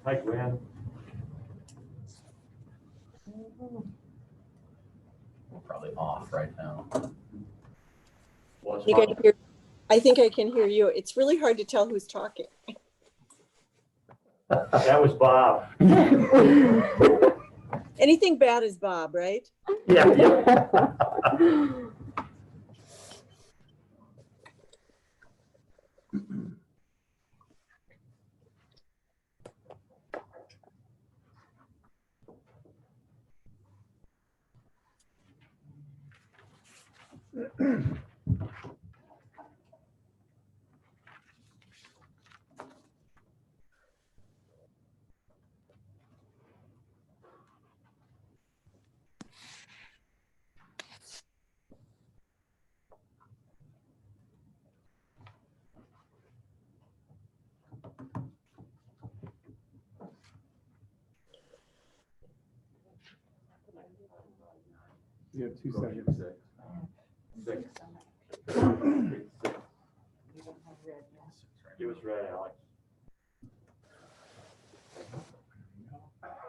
Hi, Gwen. We're probably off right now. What's I wrong? think I can hear you. It's really hard to tell who's talking. That was Bob. Anything bad is Bob, right? Yeah. You have 2 seconds. Six. Give us red, Alex.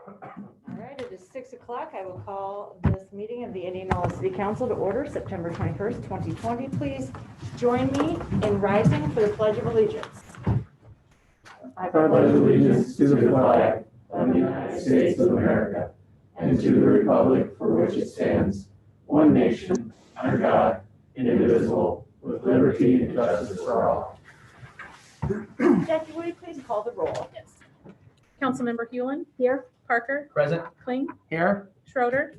All right, it is 6 o'clock. I will call this meeting of the Indianola City Council to order September 21st, 2020. Please join me in rising for the Pledge of Allegiance. I pledge allegiance to the flag of the United States of America and to the republic for which it stands, one nation, under God, indivisible, with liberty and justice for all. Jackie, will you please call the roll? Yes. Councilmember Hewlin. Here. Parker. Present. Kling. Here. Schroeder.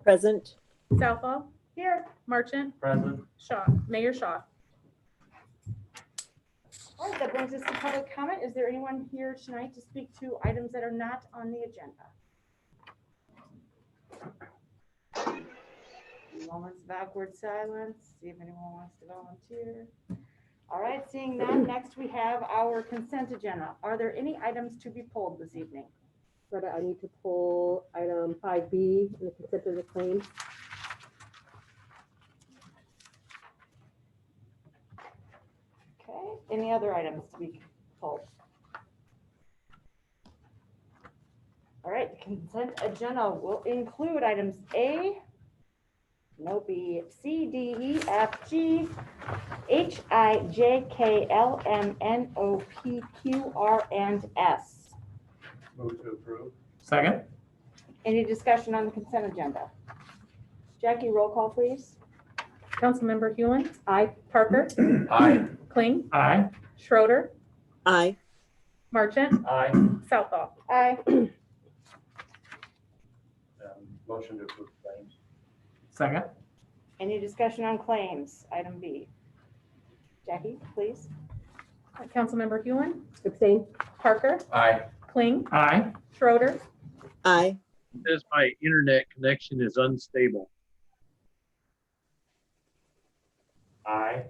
Present. Southall. Here. Marchant. Present. Shaw. Mayor Shaw. All right, that brings us to public comment. Is there anyone here tonight to speak to items that are not on the agenda? Moments of awkward silence. See if anyone wants to volunteer. All right, seeing none, next we have our consent agenda. Are there any items to be pulled this evening? Retta, I need to pull item 5B in the consent of the claims. Okay, any other items to be pulled? All right, the consent agenda will include items A, no B, C, D, E, F, G, H, I, J, K, L, M, N, O, P, Q, R, and S. Move to approve. Second. Any discussion on the consent agenda? Jackie, roll call, please. Councilmember Hewlin. Aye. Parker. Aye. Kling. Aye. Schroeder. Aye. Marchant. Aye. Southall. Aye. Motion to approve claims. Second. Any discussion on claims? Item B. Jackie, please. Councilmember Hewlin. Abstain? Parker. Aye. Kling. Aye. Schroeder. Aye. Says my internet connection is unstable. Aye.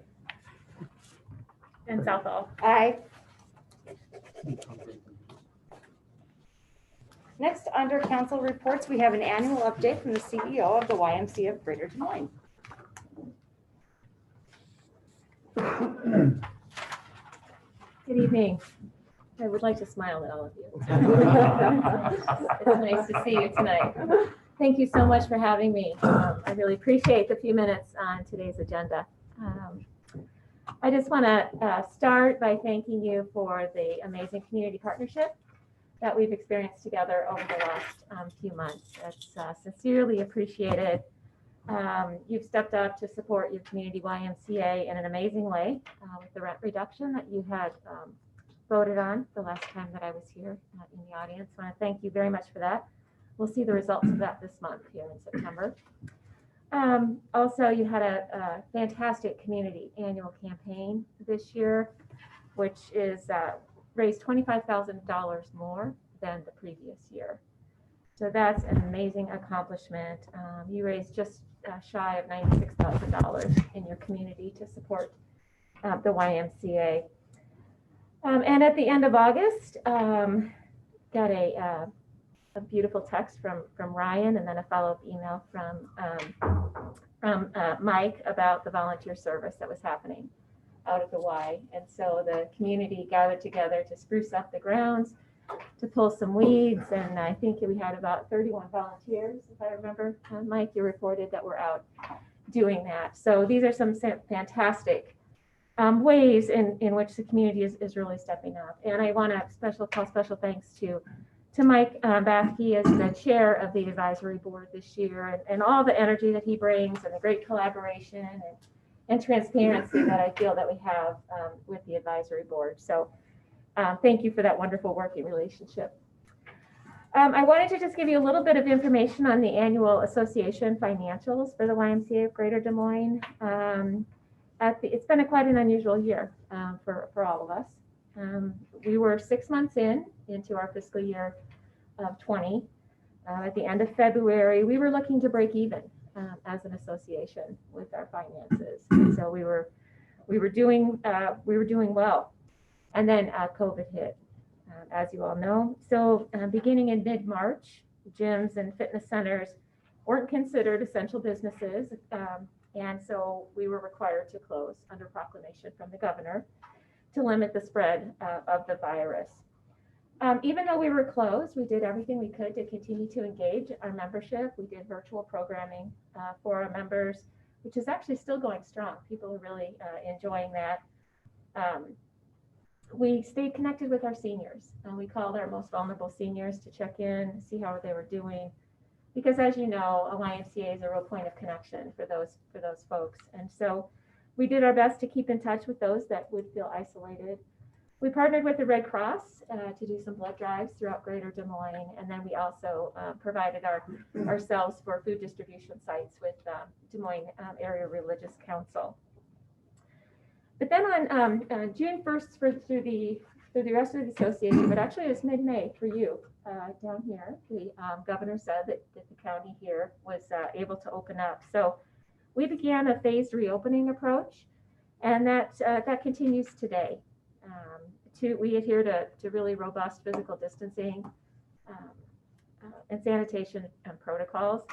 And Southall. Aye. Next, under council reports, we have an annual update from the CEO of the YMCA of Greater Des Moines. Good evening. I would like to smile at all of you. It's nice to see you tonight. Thank you so much for having me. I really appreciate the few minutes on today's agenda. I just want to start by thanking you for the amazing community partnership that we've experienced together over the last few months. It's sincerely appreciated. You've stepped up to support your community YMCA in an amazing way with the rent reduction that you had voted on the last time that I was here in the audience. I want to thank you very much for that. We'll see the results of that this month here in September. Also, you had a fantastic community annual campaign this year, which is raised $25,000 more than the previous year. So that's an amazing accomplishment. You raised just shy of $96,000 in your community to support the YMCA. And at the end of August, got a beautiful text from Ryan, and then a follow-up email from Mike about the volunteer service that was happening out of the Y. And so the community gathered together to spruce up the grounds, to pull some weeds. And I think we had about 31 volunteers, if I remember. Mike, you reported that we're out doing that. So these are some fantastic ways in which the community is really stepping up. And I want to call special thanks to Mike Bathke as the chair of the advisory board this year, and all the energy that he brings, and the great collaboration and transparency that I feel that we have with the advisory board. So thank you for that wonderful working relationship. I wanted to just give you a little bit of information on the annual association financials for the YMCA of Greater Des Moines. It's been quite an unusual year for all of us. We were 6 months into our fiscal year of 20. At the end of February, we were looking to break even as an association with our finances. And so we were doing well, and then COVID hit, as you all know. So beginning in mid-March, gyms and fitness centers weren't considered essential businesses, and so we were required to close under proclamation from the governor to limit the spread of the virus. Even though we were closed, we did everything we could to continue to engage our membership. We did virtual programming for our members, which is actually still going strong. People are really enjoying that. We stayed connected with our seniors. We called our most vulnerable seniors to check in, see how they were doing, because as you know, a YMCA is a real point of connection for those folks. And so we did our best to keep in touch with those that would feel isolated. We partnered with the Red Cross to do some blood drives throughout Greater Des Moines, and then we also provided ourselves for food distribution sites with Des Moines Area Religious Council. But then on June 1st through the rest of the association, but actually it was mid-May for you down here, the governor said that the county here was able to open up. So we began a phased reopening approach, and that continues today. We adhere to really robust physical distancing and sanitation protocols.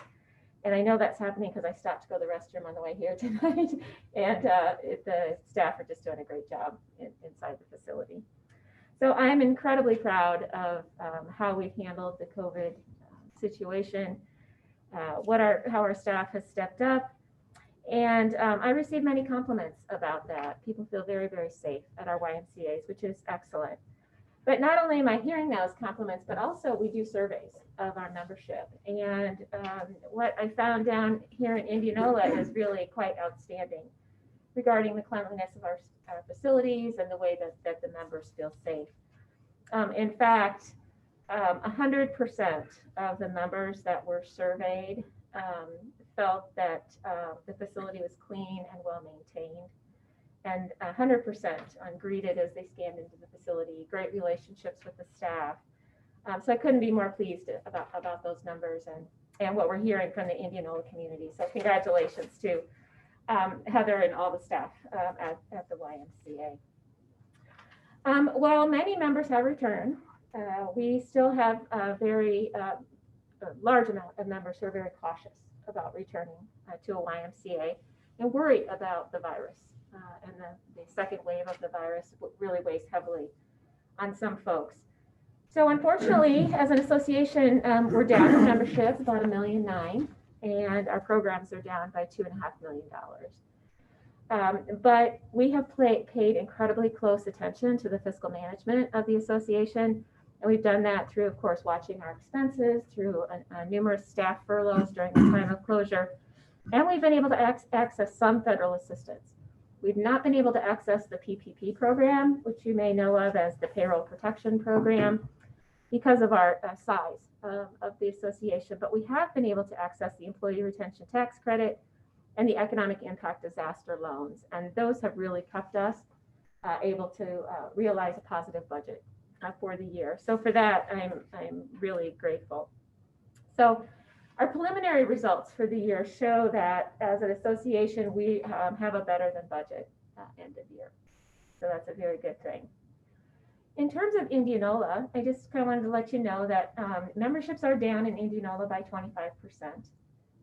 And I know that's happening because I stopped to go to the restroom on the way here tonight, and the staff are just doing a great job inside the facility. So I'm incredibly proud of how we've handled the COVID situation, how our staff has stepped up. And I received many compliments about that. People feel very, very safe at our YMCAs, which is excellent. But not only am I hearing those compliments, but also we do surveys of our membership. And what I found down here in Indianola is really quite outstanding regarding the cleanliness of our facilities and the way that the members feel safe. In fact, 100% of the members that were surveyed felt that the facility was clean and well maintained, and 100% greeted as they scanned into the facility, great relationships with the staff. So I couldn't be more pleased about those numbers and what we're hearing from the Indianola community. So congratulations to Heather and all the staff at the YMCA. While many members have returned, we still have a very large amount of members who are very cautious about returning to a YMCA and worry about the virus. And the second wave of the virus really weighs heavily on some folks. So unfortunately, as an association, we're down in membership about $1.9 million, and our programs are down by $2.5 million. But we have paid incredibly close attention to the fiscal management of the association. And we've done that through, of course, watching our expenses, through numerous staff furloughs during the time of closure. And we've been able to access some federal assistance. We've not been able to access the PPP program, which you may know of as the Payroll Protection Program, because of our size of the association. But we have been able to access the Employee Retention Tax Credit and the Economic Impact Disaster Loans. And those have really kept us able to realize a positive budget for the year. So for that, I'm really grateful. So our preliminary results for the year show that as an association, we have a better than budget end of year. So that's a very good thing. In terms of Indianola, I just kind of wanted to let you know that memberships are down in Indianola by 25%,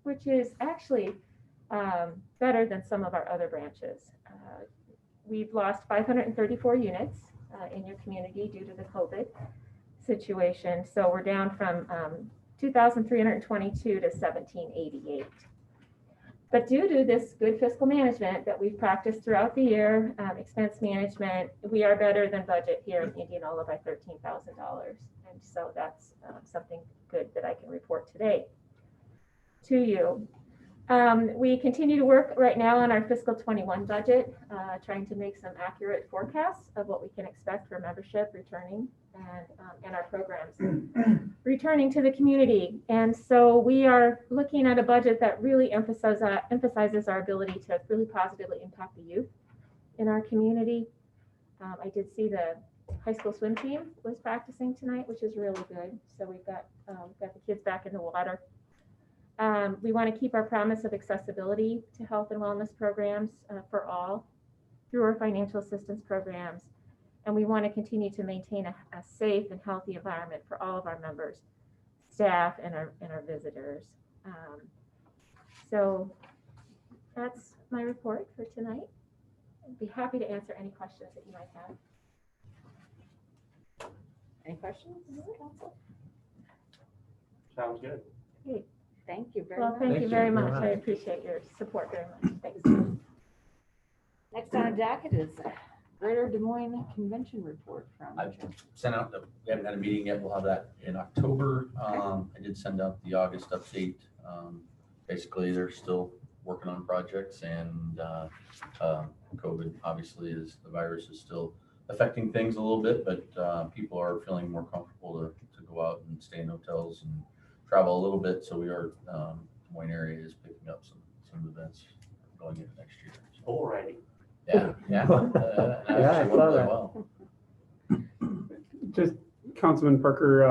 which is actually better than some of our other branches. we've lost 534 units in your community due to the COVID situation. So we're down from 2,322 to 1,788. But due to this good fiscal management that we've practiced throughout the year, expense management, we are better than budget here in Indianola by $13,000. And so that's something good that I can report today to you. We continue to work right now on our fiscal 21 budget, trying to make some accurate forecasts of what we can expect for membership returning and our programs returning to the community. And so we are looking at a budget that really emphasizes our ability to really positively impact the youth in our community. I did see the high school swim team was practicing tonight, which is really good. So we've got the kids back in the water. We want to keep our promise of accessibility to health and wellness programs for all through our financial assistance programs. And we want to continue to maintain a safe and healthy environment for all of our members, staff, and our visitors. So that's my report for tonight. I'd be happy to answer any questions that you might have. Any questions, Council? Sounds good. Thank you very Well, much. thank you very much. I appreciate your support very much. Thanks. Next on the docket is Greater Des Moines Convention Report from. I've sent out, we haven't had a meeting yet. We'll have that in October. I did send out the August update. Basically, they're still working on projects, and COVID obviously is, the virus is still affecting things a little bit, but people are feeling more comfortable to go out and stay in hotels and travel a little bit. So we are, Des Moines area is picking up some events going into next year. Alrighty. Yeah. Yeah, I saw that. Well. Just Councilman Parker,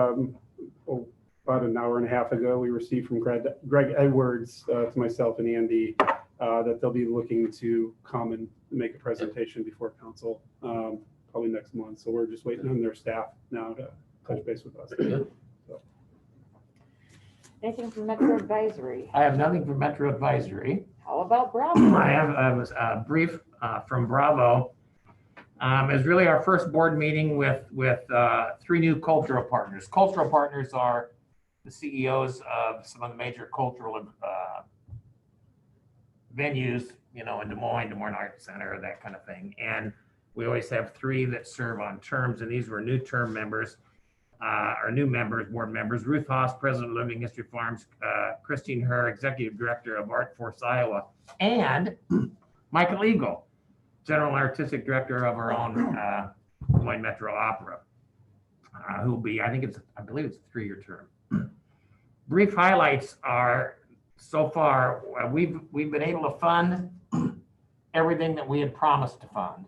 about an hour and a half ago, we received from Greg Edwards to myself and Andy that they'll be looking to come and make a presentation before council probably next month. So we're just waiting on their staff now to touch base with us. Good. Anything from Metro Advisory? I have nothing from Metro Advisory. How about Bravo? I have a brief from Bravo. It's really our first board meeting with 3 new cultural partners. Cultural partners are the CEOs of some of the major cultural venues, in Des Moines Arts Center, that kind of thing. And we always have 3 that serve on terms, and these were new term members. Our new members, board members: Ruth Haas, President of Living History Farms; Christine Herr, Executive Director of Art Force Iowa; and Michael Eagle, General Artistic Director of our own Des Moines Metro Opera, who will be, I believe it's a 3-year term. Brief highlights are, so far, we've been able to fund everything that we had promised to fund.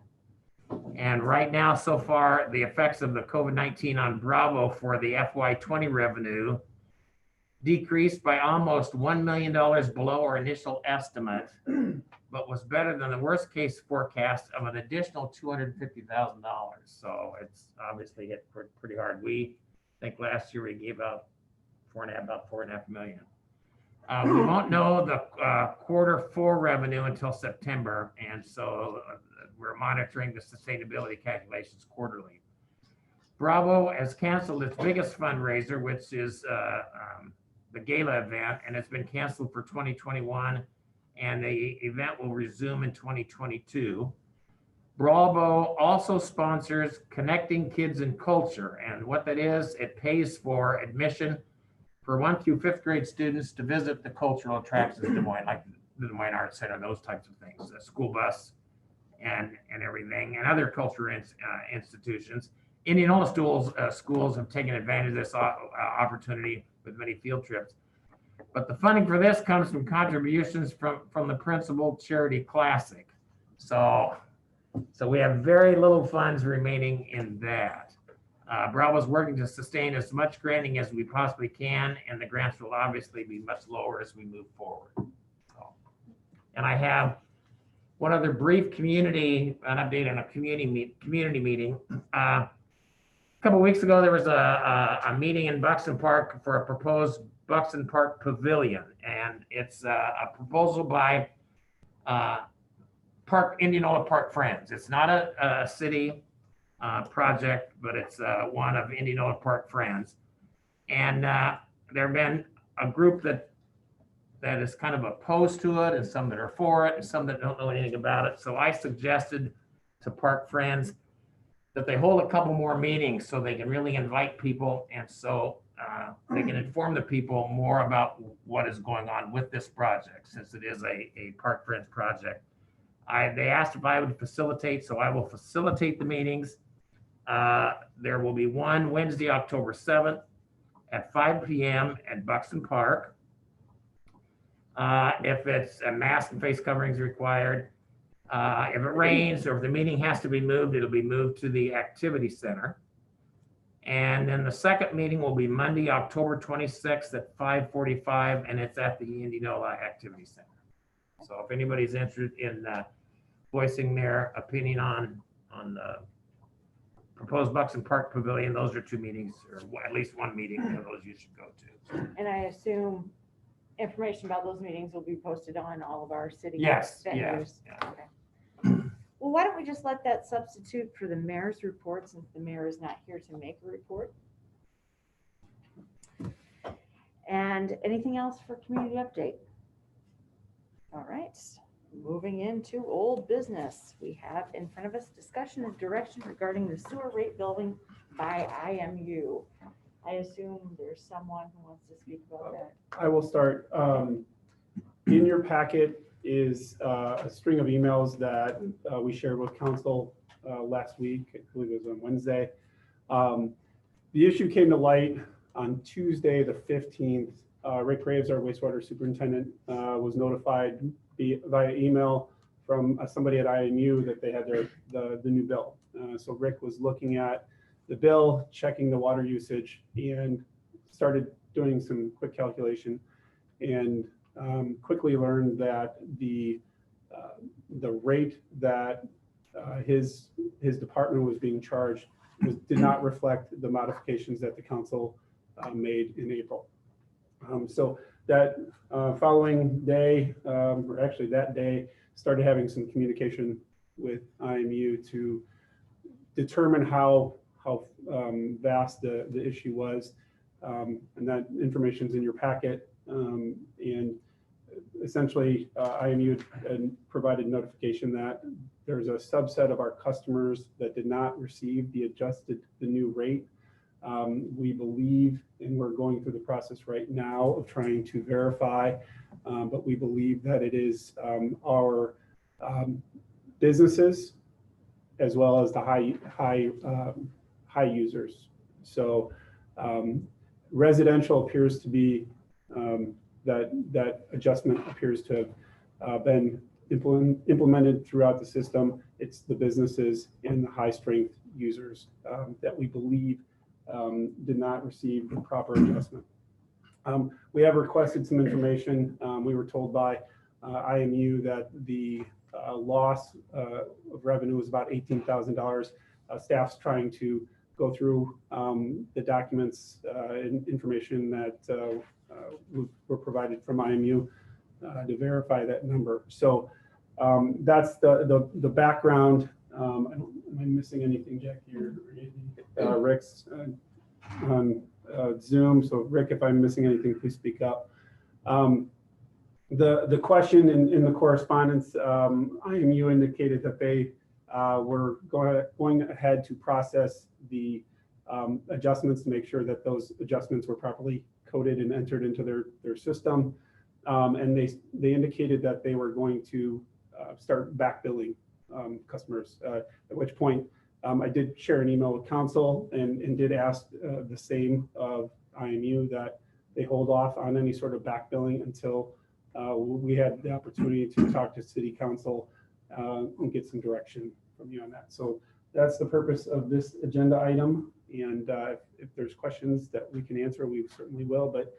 And right now, so far, the effects of the COVID-19 on Bravo for the FY20 revenue decreased by almost $1 million below our initial estimate, but was better than the worst case forecast of an additional $250,000. So it's obviously hit pretty hard. We think last year we gave out about $4.5 million. We won't know the Q4 revenue until September, and so we're monitoring the sustainability calculations quarterly. Bravo has canceled its biggest fundraiser, which is the gala event, and it's been canceled for 2021, and the event will resume in 2022. Bravo also sponsors Connecting Kids and Culture, and what that is, it pays for admission for 1 through 5th grade students to visit the cultural attractions in Des Moines, like the Des Moines Arts Center, those types of things, the school bus and everything, and other cultural institutions. Indianola schools have taken advantage of this opportunity with many field trips. But the funding for this comes from contributions from the Principal Charity Classic. So we have very little funds remaining in that. Bravo is working to sustain as much granting as we possibly can, and the grants will obviously be much lower as we move forward. And I have one other brief an update on a community meeting. A couple of weeks ago, there was a meeting in Buxton Park for a proposed Buxton Park Pavilion, and it's a proposal by Indianola Park Friends. It's not a city project, but it's one of Indianola Park Friends. And there have been a group that is kind of opposed to it, and some that are for it, and some that don't know anything about it. So I suggested to Park Friends that they hold a couple more meetings so they can really invite people, and so they can inform the people more about what is going on with this project, since it is a Park Friends project. They asked if I would facilitate, so I will facilitate the meetings. There will be one Wednesday, October 7th at 5 p.m. at Buxton Park. If it's a mask and face coverings required, if it rains or if the meeting has to be moved, it'll be moved to the activity center. And then the second meeting will be Monday, October 26th at 5:45, and it's at the Indianola Activity Center. So if anybody's interested in voicing their opinion on the proposed Buxton Park Pavilion, those are two meetings, or at least one meeting of those you should go to. And I assume information about those meetings will be posted on all of our city Yes, venues. yeah. Okay. Well, why don't we just let that substitute for the mayor's report, since the mayor is not here to make a report? And anything else for community update? All right, moving into old business. We have in front of us discussion and direction regarding the sewer rate building by IMU. I assume there's someone who wants to speak about that. I will start. In your packet is a string of emails that we shared with council last week. I believe it was on Wednesday. The issue came to light on Tuesday, the 15th. Rick Graves, our wastewater superintendent, was notified via email from somebody at IMU that they had the new bill. So Rick was looking at the bill, checking the water usage, and started doing some quick calculation, and quickly learned that the rate that his department was being charged did not reflect the modifications that the council made in April. So that following day, or actually that day, started having some communication with IMU to determine how vast the issue was. And that information's in your packet. And essentially, IMU had provided notification that there's a subset of our customers that did not receive the new rate. We believe, and we're going through the process right now of trying to verify, but we believe that it is our businesses as well as the high users. So residential appears to be that adjustment appears to have been implemented throughout the system. It's the businesses and the high strength users that we believe did not receive the proper adjustment. We have requested some information. We were told by IMU that the loss of revenue was about $18,000. Staff's trying to go through the documents and information that were provided from IMU to verify that number. So that's the background. Am I missing anything, Jackie or Rick's on Zoom? So Rick, if I'm missing anything, please speak up. The question in the correspondence, IMU indicated that they were going ahead to process the adjustments to make sure that those adjustments were properly coded and entered into their system. And they indicated that they were going to start back billing customers, at which point I did share an email with council and did ask the same of IMU that they hold off on any sort of back billing until we had the opportunity to talk to city council and get some direction from you on that. So that's the purpose of this agenda item. And if there's questions that we can answer, we certainly will. But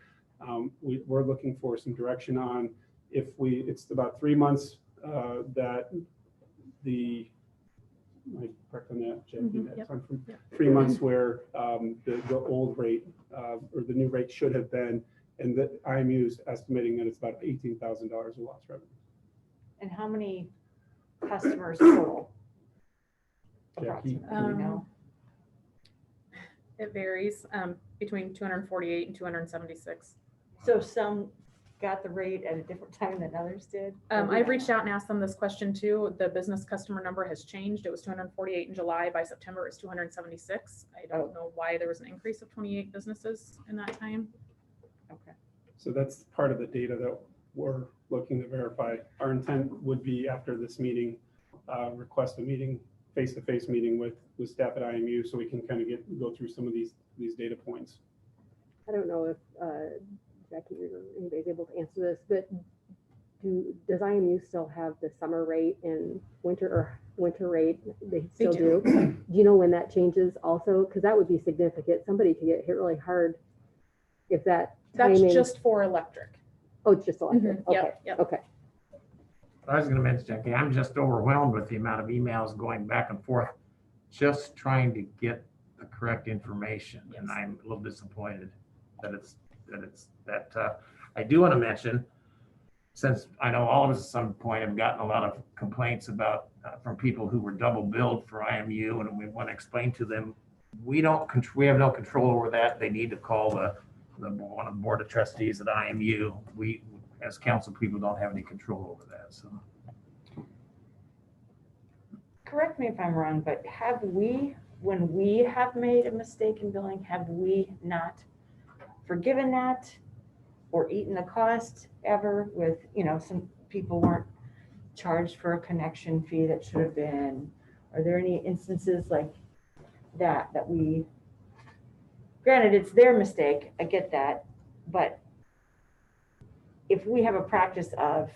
we're looking for some direction on if it's about 3 months that the, am I correct on that, Jackie? That's on from 3 months where the old rate or the new rate should have been, and the IMU is estimating that it's about $18,000 of lost revenue. And how many customers total? Jackie? Approximately, do we know? It varies between 248 and 276. So some got the rate at a different time than others did? I've reached out and asked them this question too. The business customer number has changed. It was 248 in July. By September, it's 276. I don't know why there was an increase of 28 businesses in that time. Okay. So that's part of the data that we're looking to verify. Our intent would be after this meeting, request a meeting, face-to-face meeting with staff at IMU so we can kind of go through some of these data points. I don't know if Jackie or anybody's able to answer this, but does IMU still have the summer rate and winter rate? They still do. Do you know when that changes also? Because that would be significant. Somebody could get hit really hard if that That's timing. just for electric. Oh, it's just electric. Mhm. Okay. Yep, yep. Okay. I was gonna mention, Jackie, I'm just overwhelmed with the amount of emails going back and forth, just trying to get the correct information. And I'm a little disappointed that tough. I do want to mention, since I know all of us at some point have gotten a lot of complaints about, from people who were double billed for IMU, and we want to explain to them, we have no control over that. They need to call one of the board of trustees at IMU. We, as council people, don't have any control over that, so. Correct me if I'm wrong, but have we, when we have made a mistake in billing, have we not forgiven that or eaten the cost ever with, some people weren't charged for a connection fee that should have been? Are there any instances like that we, granted, it's their mistake, I get that, but if we have a practice of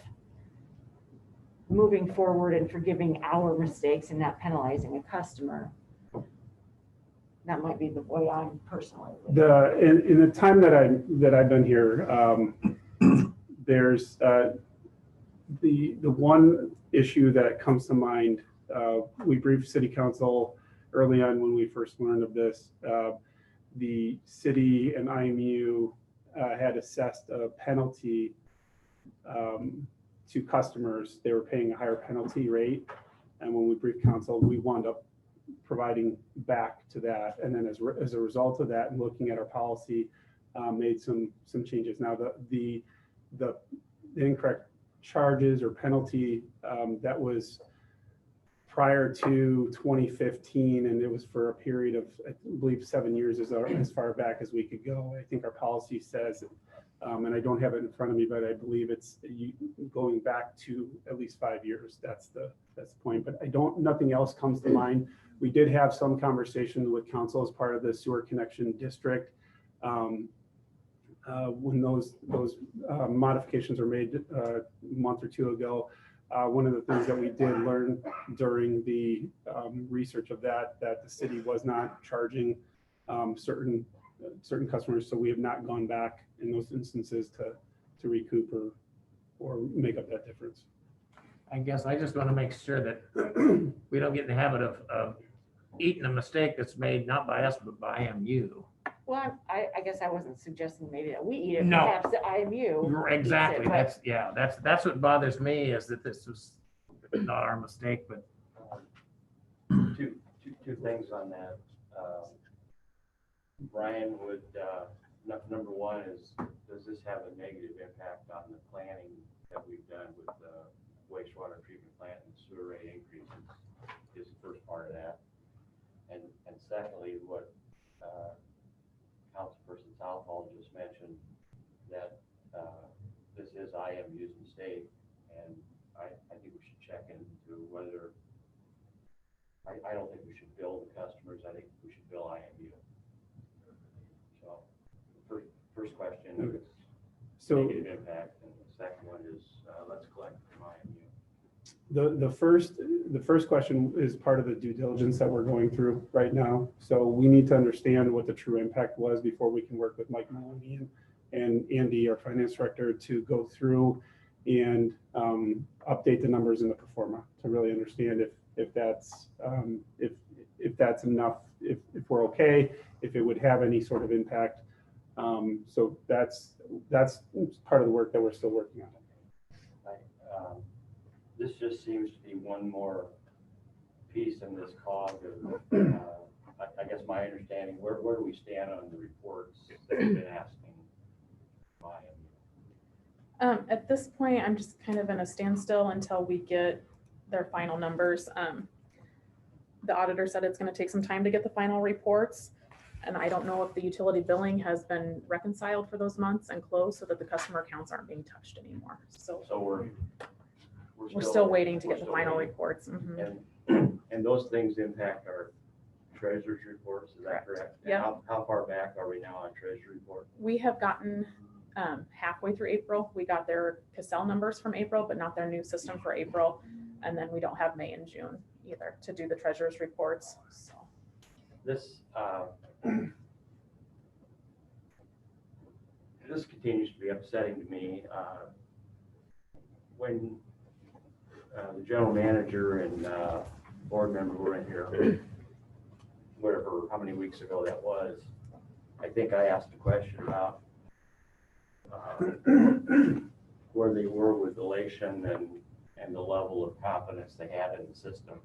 moving forward and forgiving our mistakes and not penalizing a customer, that might be the way I'm personally. In the time that I've been here, there's the one issue that comes to mind. We briefed City Council early on when we first learned of this. The city and IMU had assessed a penalty to customers. They were paying a higher penalty rate, and when we briefed council, we wound up providing back to that. And then as a result of that, and looking at our policy, made some changes. Now the incorrect charges or penalty that was prior to 2015, and it was for a period of, I believe, 7 years as far back as we could go. I think our policy says, and I don't have it in front of me, but I believe it's going back to at least 5 years. That's the point. But nothing else comes to mind. We did have some conversations with council as part of the sewer connection district. When those modifications were made a month or two ago, one of the things that we did learn during the research of that the city was not charging certain customers, so we have not gone back in those instances to recoup or make up that difference. I guess I just want to make sure that we don't get in the habit of eating a mistake that's made not by us, but by IMU. Well, I guess I wasn't suggesting maybe that we eat it, No. perhaps the IMU. Exactly. eats it, but- That's what bothers me, is that this was not our mistake, but Two things on that. Brian would, number one is, does this have a negative impact on the planning that we've done with the wastewater treatment plant and sewer rate increases, is the first part of that. And secondly, what Councilperson Southall just mentioned, that this is IMU's mistake, and I think we should check into whether, I don't think we should bill the customers, I think we should bill IMU. So, first question is negative impact, and the second one is, let's collect from IMU. The first question is part of the due diligence that we're going through right now. So we need to understand what the true impact was before we can work with Mike Maloney and Andy, our finance director, to go through and update the numbers in the pro forma to really understand if that's enough, if we're okay, if it would have any sort of impact. So that's part of the work that we're still working on. this just seems to be one more piece in this cog of, I guess my understanding, where do we stand on the reports that have been asking by them? At this point, I'm just kind of in a standstill until we get their final numbers. The auditor said it's going to take some time to get the final reports. And I don't know if the utility billing has been reconciled for those months and closed so that the customer accounts aren't being touched anymore. So So we're still waiting to we're get the still final waiting. reports. Mhm. And those things impact our treasurer's reports, is that correct? And Yeah. How far back are we now on treasury report? We have gotten halfway through April. We got their Cassell numbers from April, but not their new system for April. And then we don't have May and June either to do the treasurer's reports. So This, this continues to be upsetting to me. When the general manager and board member were in here, whatever, how many weeks ago that was, I think I asked a question about where they were with elation and the level of confidence they had in the system.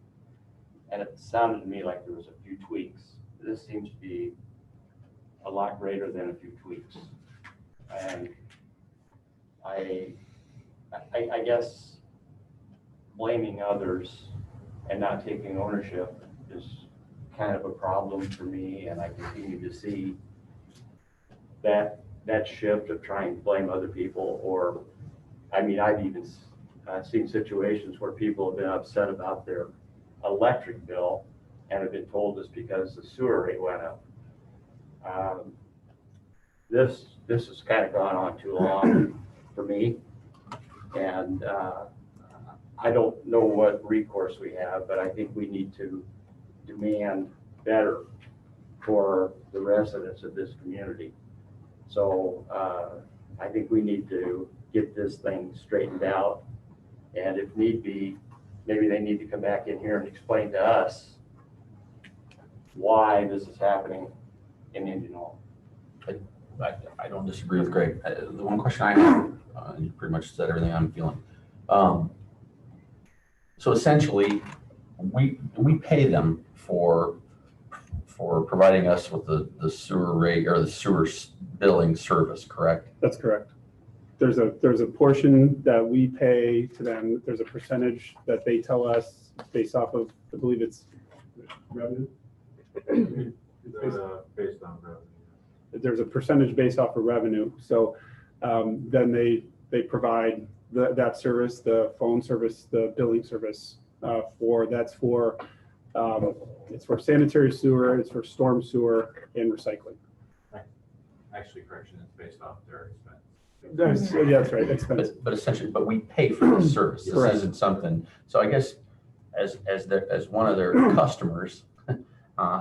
And it sounded to me like there was a few tweaks. This seems to be a lot greater than a few tweaks. And I guess blaming others and not taking ownership is kind of a problem for me, and I continue to see that shift of trying to blame other people. Or, I mean, I've even seen situations where people have been upset about their electric bill and have been told it's because the sewer rate went up. This has kind of gone on too long for me, and I don't know what recourse we have, but I think we need to demand better for the residents of this community. So I think we need to get this thing straightened out, and if need be, maybe they need to come back in here and explain to us why this is happening in Indianola. I don't disagree with Greg. The one question I have, you pretty much said everything I'm feeling. So essentially, we pay them for providing us with the sewer rate or the sewer billing service, correct? That's correct. There's a portion that we pay to them. There's a percentage that they tell us based off of, I believe it's revenue. Based on revenue. There's a percentage based off of revenue. So then they provide that service, the phone service, the billing service it's for sanitary sewer, it's for storm sewer and recycling. Actually, correction, it's based off their expense. That's right, expense. But essentially, but we pay for the service. This Correct. isn't something, so I guess as one of their customers,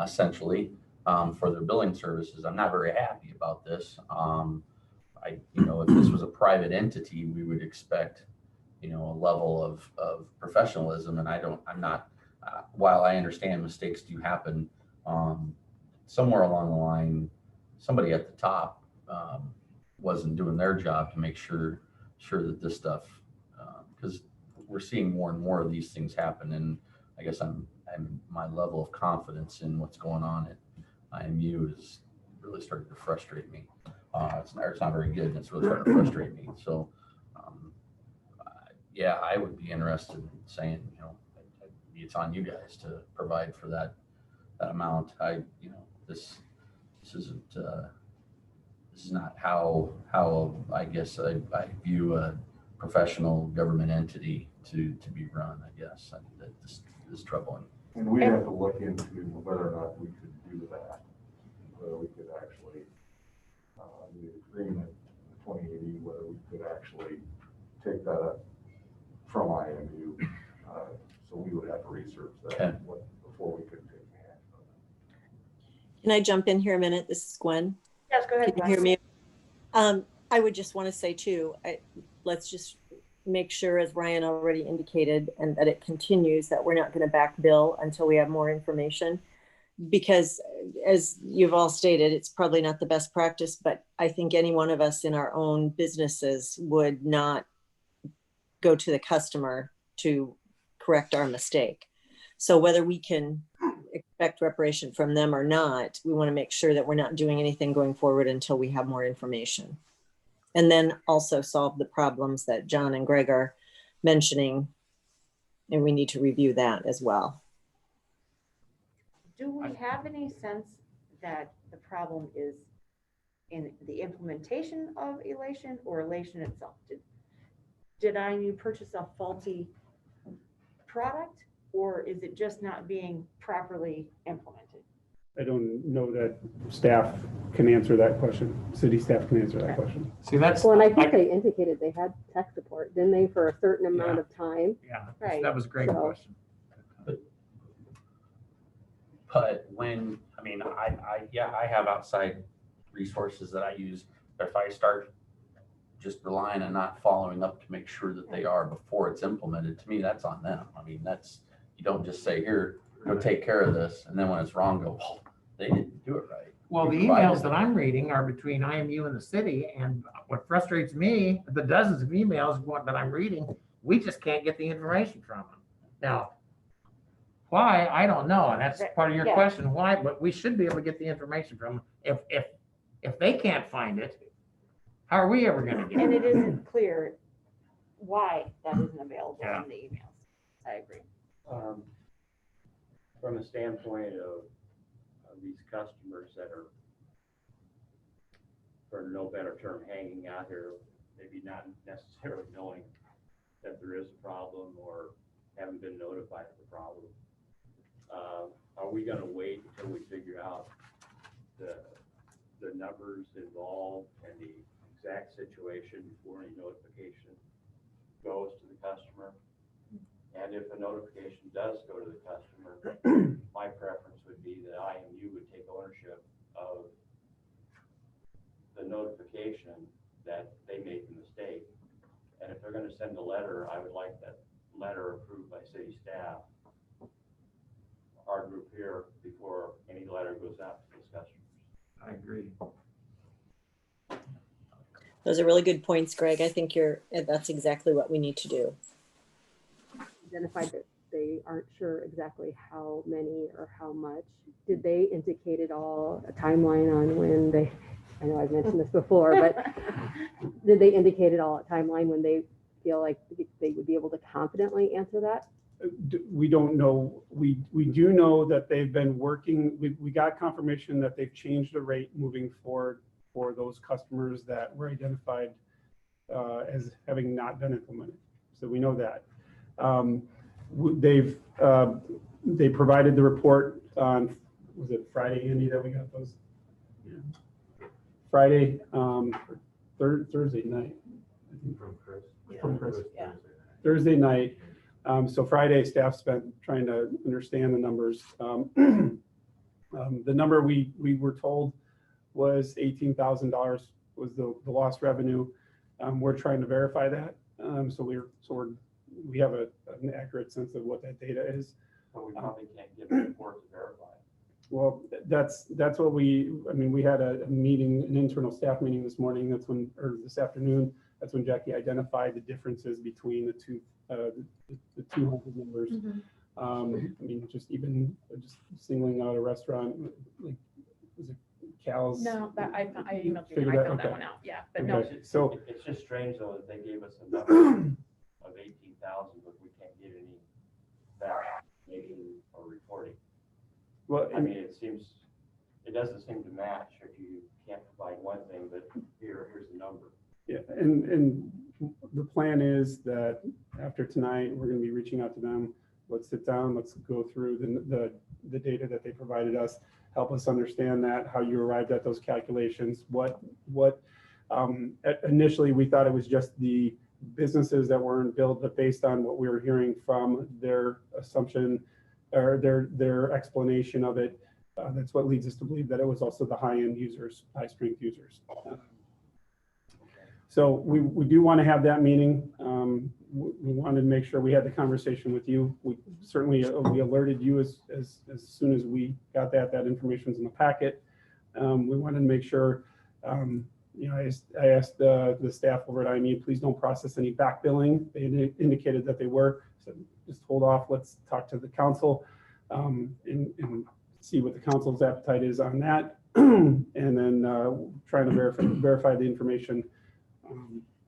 essentially, for their billing services, I'm not very happy about this. If this was a private entity, we would expect, a level of professionalism, and I'm not, while I understand mistakes do happen, somewhere along the line, somebody at the top wasn't doing their job to make sure that this stuff, because we're seeing more and more of these things happen, and I guess my level of confidence in what's going on at IMU is really starting to frustrate me. It's not very good, and it's really starting to frustrate me. So, yeah, I would be interested in saying, it's on you guys to provide for that amount. This is not how I guess I view a professional government entity to be run. I guess this is troubling. And we have to look into whether or not we could do that, whether we could actually, the agreement, the 2080, whether we could actually take that up from IMU. So we would have to research that Okay. before we could take the action on that. Can I jump in here a minute? This is Gwen. Yes, go ahead. Can you hear me? I would just want to say too, let's just make sure, as Ryan already indicated, and that it continues, that we're not going to back bill until we have more information. Because as you've all stated, it's probably not the best practice, but I think any one of us in our own businesses would not go to the customer to correct our mistake. So whether we can expect reparation from them or not, we want to make sure that we're not doing anything going forward until we have more information. And then also solve the problems that John and Greg are mentioning. And we need to review that as well. Do we have any sense that the problem is in the implementation of Elation or Elation itself? Did IMU purchase a faulty product, or is it just not being properly implemented? I don't know that staff can answer that question. City staff can answer that question. See, that's, Well, and I think they indicated they had tech support, didn't they, for a certain amount Yeah. of time? yeah, Right. that was a great So- question. But when, I mean, I have outside resources that I use. But if I start just relying on not following up to make sure that they are before it's implemented, to me, that's on them. I mean, you don't just say, here, go take care of this. And then when it's wrong, go, well, they didn't do it right. Well, the You provided emails that I'm reading are between IMU and the city, and what frustrates me, the dozens of emails that I'm reading, we just can't get the information from them. Now, why, I don't know, and that's part of your Yeah. question, why, but we should be able to get the information from them. If they can't find it, how are we ever gonna get And it? it isn't clear why that isn't available Yeah. in the emails. I agree. From a standpoint of these customers that are, for no better term, hanging out here, maybe not necessarily knowing that there is a problem or haven't been notified of the problem. Are we gonna wait until we figure out the numbers involved and the exact situation before any notification goes to the customer? And if a notification does go to the customer, my preference would be that IMU would take ownership of the notification that they made the mistake. And if they're gonna send a letter, I would like that letter approved by city staff, our group here, before any letter goes out to those customers. I agree. Those are really good points, Greg. I think that's exactly what we need to do. Identified that they aren't sure exactly how many or how much. Did they indicate at all a timeline on when they, I know I've mentioned this before, but did they indicate at all a timeline when they feel like they would be able to confidently answer that? We don't know. We do know that they've been working. We got confirmation that they've changed the rate moving forward for those customers that were identified as having not been implemented. So we know that. They provided the report on, was it Friday, Andy, that we got those? Friday, Thursday night. I think. From Chris. Yeah. Thursday night. So Friday, staff spent trying to understand the numbers. The number we were told was $18,000 was the lost revenue. We're trying to verify that. So we have an accurate sense of what that data is. So we probably can't give a report to verify. Well, that's what we had a meeting, an internal staff meeting this morning. Or this afternoon. That's when Jackie identified the differences between the two 200 numbers. Just singling out a restaurant, like, was it Cal's? No, that I emailed you, and Figured I that- found that okay. one out, yeah, but no, Okay, so It's just strange though that they gave us a number of 18,000, but we can't get any vaccination or reporting. well, I mean, it doesn't seem to match if you can't provide one thing, but here's the number. yeah, and the plan is that after tonight, we're going to be reaching out to them. Let's sit down. Let's go through the data that they provided us. Help us understand that, how you arrived at those calculations. Initially, we thought it was just the businesses that weren't billed, but based on what we were hearing from their assumption or their explanation of it, that's what leads us to believe that it was also the high-end users, high-strength users. So we do want to have that meeting. We wanted to make sure we had the conversation with you. We certainly we alerted you as soon as we got that information's in the packet. We wanted to make sure, I asked the staff over at IME, please don't process any back billing. They indicated that they were. said, just hold off, let's talk to the council and see what the council's appetite is on that. And then trying to verify the information.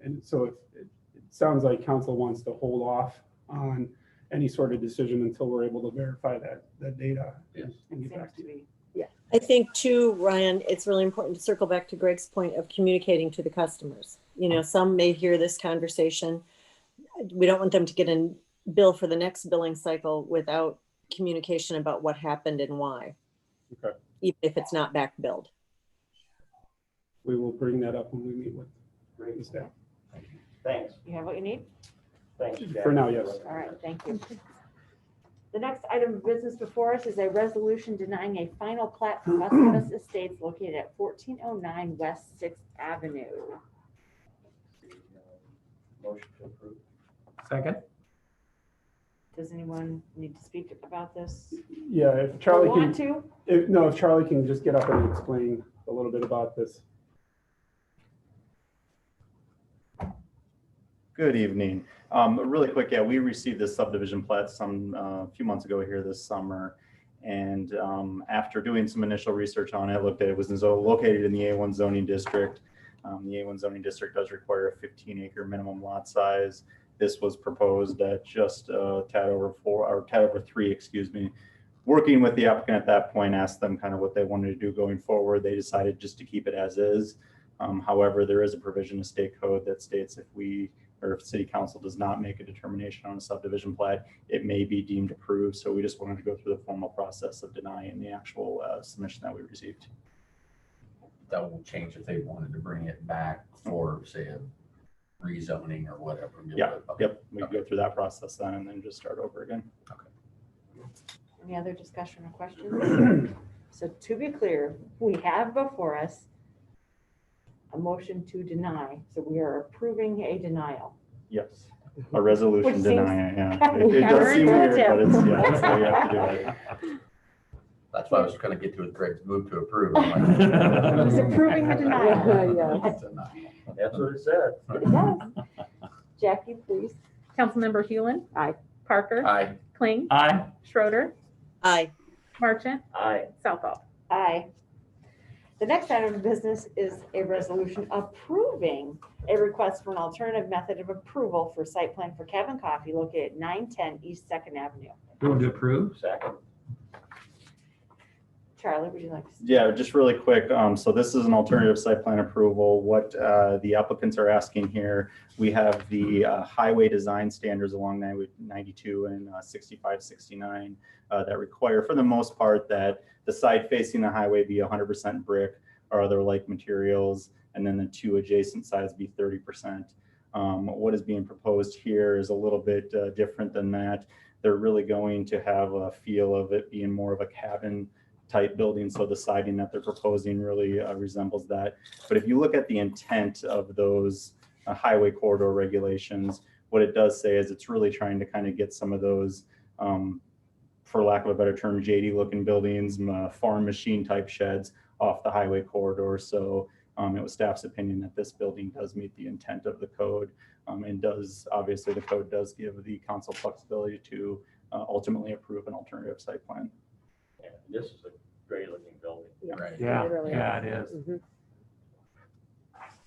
And so it sounds like council wants to hold off on any sort of decision until we're able to verify that data. Yes. And get Seems back to to you. be. I think too, Ryan, it's really important to circle back to Greg's point of communicating to the customers. You know, some may hear this conversation. We don't want them to get a bill for the next billing cycle without communication about what happened and why. Okay. Even if it's not back billed. We will bring that up when we meet with the staff. Thanks. You have what you need? Thanks, Jack. For now, yes. All right, thank you. The next item of business before us is a resolution denying a final plat for Muscovus Estates located at 1409 West 6th Avenue. Motion to approve. Second? Does anyone need to speak about this? Yeah, if Or Charlie want can, to? if Charlie can just get up and explain a little bit about this. Good evening. Really quick, yeah, we received this subdivision plat a few months ago here this summer. And after doing some initial research on it, looked at it was located in the A1 zoning district. The A1 zoning district does require a 15-acre minimum lot size. This was proposed at just tad over 3, excuse me. Working with the applicant at that point, asked them kind of what they wanted to do going forward. They decided just to keep it as is. However, there is a provision of state code that states if city council does not make a determination on a subdivision plat, it may be deemed approved. So we just wanted to go through the formal process of denying the actual submission that we received. That will change if they wanted to bring it back for, say, a rezoning or whatever. Yeah, yep, we can go through that process then and then just start over again. Any other discussion or questions? So to be clear, we have before us a motion to deny. So we are approving a denial. Yes, a resolution Which seems denying it, yeah. It does seem weird, but it's, yeah, that's how we have to do it. That's why I was trying to get to with Greg's move to approve. I'm like, He's approving the denial. It's a no. That's what it said. It does. Jackie, please. Councilmember Hewlin. Aye. Parker. Aye. Kling. Aye. Schroeder. Aye. Marchant. Aye. Southall. Aye. The next item of business is a resolution approving a request for an alternative method of approval for site plan for Cabin Coffee located at 910 East 2nd Avenue. Move to approve? Second. Charlie, would you like to? Yeah, just really quick. So this is an alternative site plan approval. What the applicants are asking here, we have the highway design standards along 92 and 65, 69 that require, for the most part, that the side facing the highway be 100% brick or other like materials, and then the two adjacent sides be 30%. What is being proposed here is a little bit different than that. They're really going to have a feel of it being more of a cabin type building, so the siding that they're proposing really resembles that. But if you look at the intent of those highway corridor regulations, what it does say is it's really trying to kind of get some of those, for lack of a better term, JD looking buildings, farm machine type sheds off the highway corridor. So it was staff's opinion that this building does meet the intent of the code, and does, obviously the code does give the council flexibility to ultimately approve an alternative site plan. Yeah, this is a great looking building. Right. Yeah, It really yeah, it is. Mhm.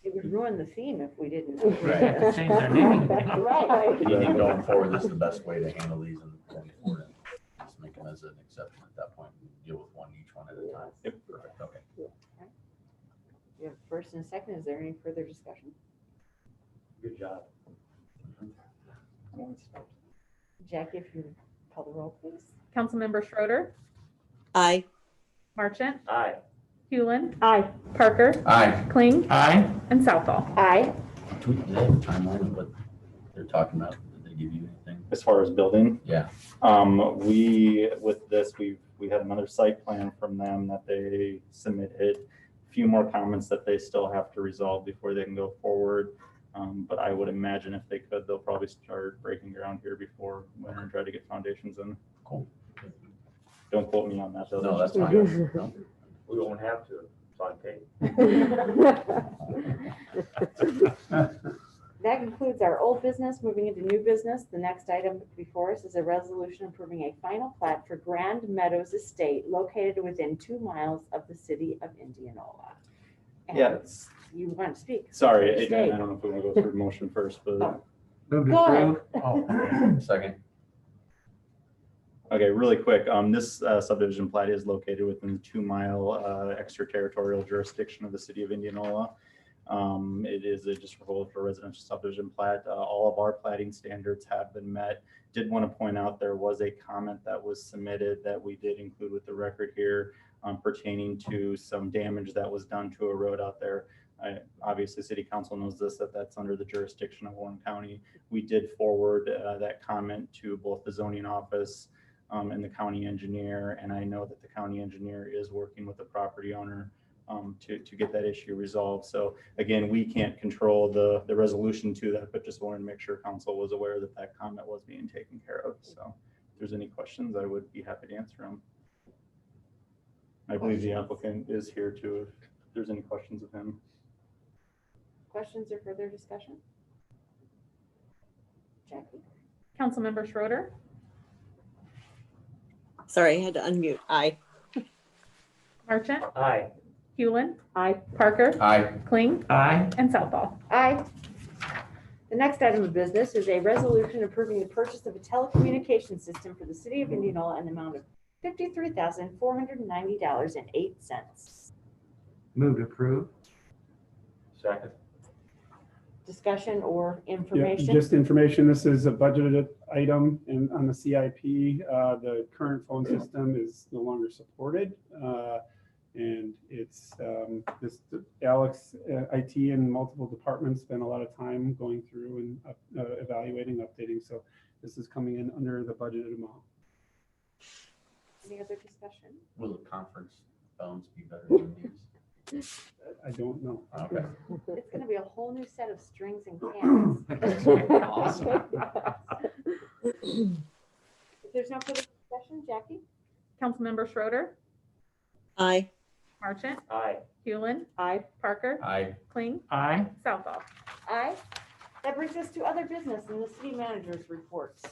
It would ruin the theme if we didn't. Right. Change their name. Right. You think going forward, this is the best way to handle these and going forward. Just make them as an exception at that point and deal with each one at a time. Yep. Perfect, okay. You have first and second. Is there any further discussion? Good job. Jackie, if you call the roll, please. Councilmember Schroeder. Aye. Marchant. Aye. Hewlin. Aye. Parker. Aye. Kling. Aye. And Southall. Aye. Do they have a timeline of what they're talking about? Did they give you anything? As far as building, Yeah. With this, we had another site plan from them that they submitted. A few more comments that they still have to resolve before they can go forward. But I would imagine if they could, they'll probably start breaking ground here before winter and try to get foundations in. Cool. Don't quote me on that though. No, that's fine. No. We won't have to. It's on tape. That concludes our old business. Moving into new business, the next item before us is a resolution approving a final plat for Grand Meadows Estate located within 2 miles of the city of Indianola. And Yes. You want to speak? Sorry, I Estate. don't know if we want to go through the motion first, but. Move to Go ahead. approve. Oh, second. Okay, really quick, this subdivision plat is located within the 2-mile extraterritorial jurisdiction of the city of Indianola. It is a just proposed for residential subdivision plat. All of our platting standards have been met. Did want to point out there was a comment that was submitted that we did include with the record here pertaining to some damage that was done to a road out there. Obviously, City Council knows this, that's under the jurisdiction of Warren County. We did forward that comment to both the zoning office and the county engineer, and I know that the county engineer is working with the property owner to get that issue resolved. So again, we can't control the resolution to that, but just wanted to make sure council was aware that that comment was being taken care of. So if there's any questions, I would be happy to answer them. I believe the applicant is here too, if there's any questions of him. Questions or further discussion? Jackie? Councilmember Schroeder, Sorry, I had to unmute. Aye. Marchant, Aye. Hewlin, Aye. Parker, Aye. Kling, Aye. and Southall. Aye. The next item of business is a resolution approving the purchase of a telecommunication system for the city of Indianola in the amount of $53,490.08. Move to approve. Second. Discussion or Yeah, information? just information. This is a budgeted item and on the CIP. The current phone system is no longer supported. And it's this Alex, IT and multiple departments spend a lot of time going through and evaluating, updating. So this is coming in under the budgeted amount. Any other discussion? Will the conference phones be better than these? I don't know. Okay. It's going to be a whole new set of strings and cans. Awesome. If there's no further discussion, Jackie? Councilmember Schroeder, Aye. Marchant, Aye. Hewlin, Aye. Parker, Aye. Kling, Aye. Southall. Aye. That brings us to other business and the city manager's reports.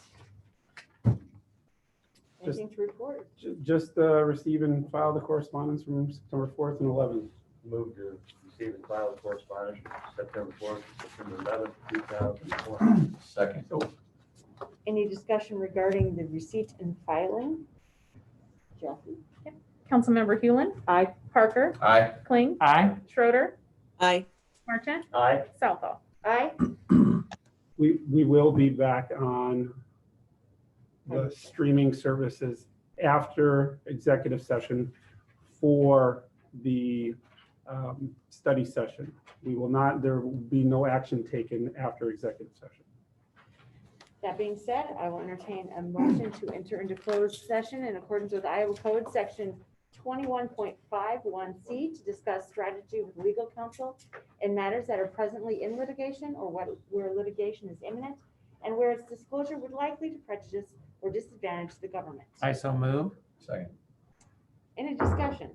Anything to report? Just receive and file the correspondence from September 4th and 11th. Move to receive and file the correspondence September 4th, September 11th, 2004. Second. Any discussion regarding the receipt and filing? Jackie? Councilmember Hewlin, Aye. Parker, Aye. Kling, Aye. Schroeder, Aye. Marchant, Aye. Southall. Aye. We will be back on the streaming services after executive session for the study session. There will be no action taken after executive session. That being said, I will entertain a motion to enter into closed session in accordance with Iowa Code Section 21.51C to discuss strategy with legal counsel in matters that are presently in litigation or where litigation is imminent and where its disclosure would likely to prejudice or disadvantage the government. I so move. Second. Any discussion?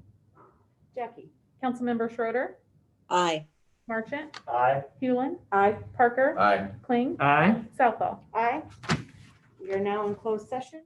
Jackie? Councilmember Schroeder, Aye. Marchant, Aye. Hewlin, Aye. Parker, Aye. Kling, Aye. Southall. Aye. We are now in closed session.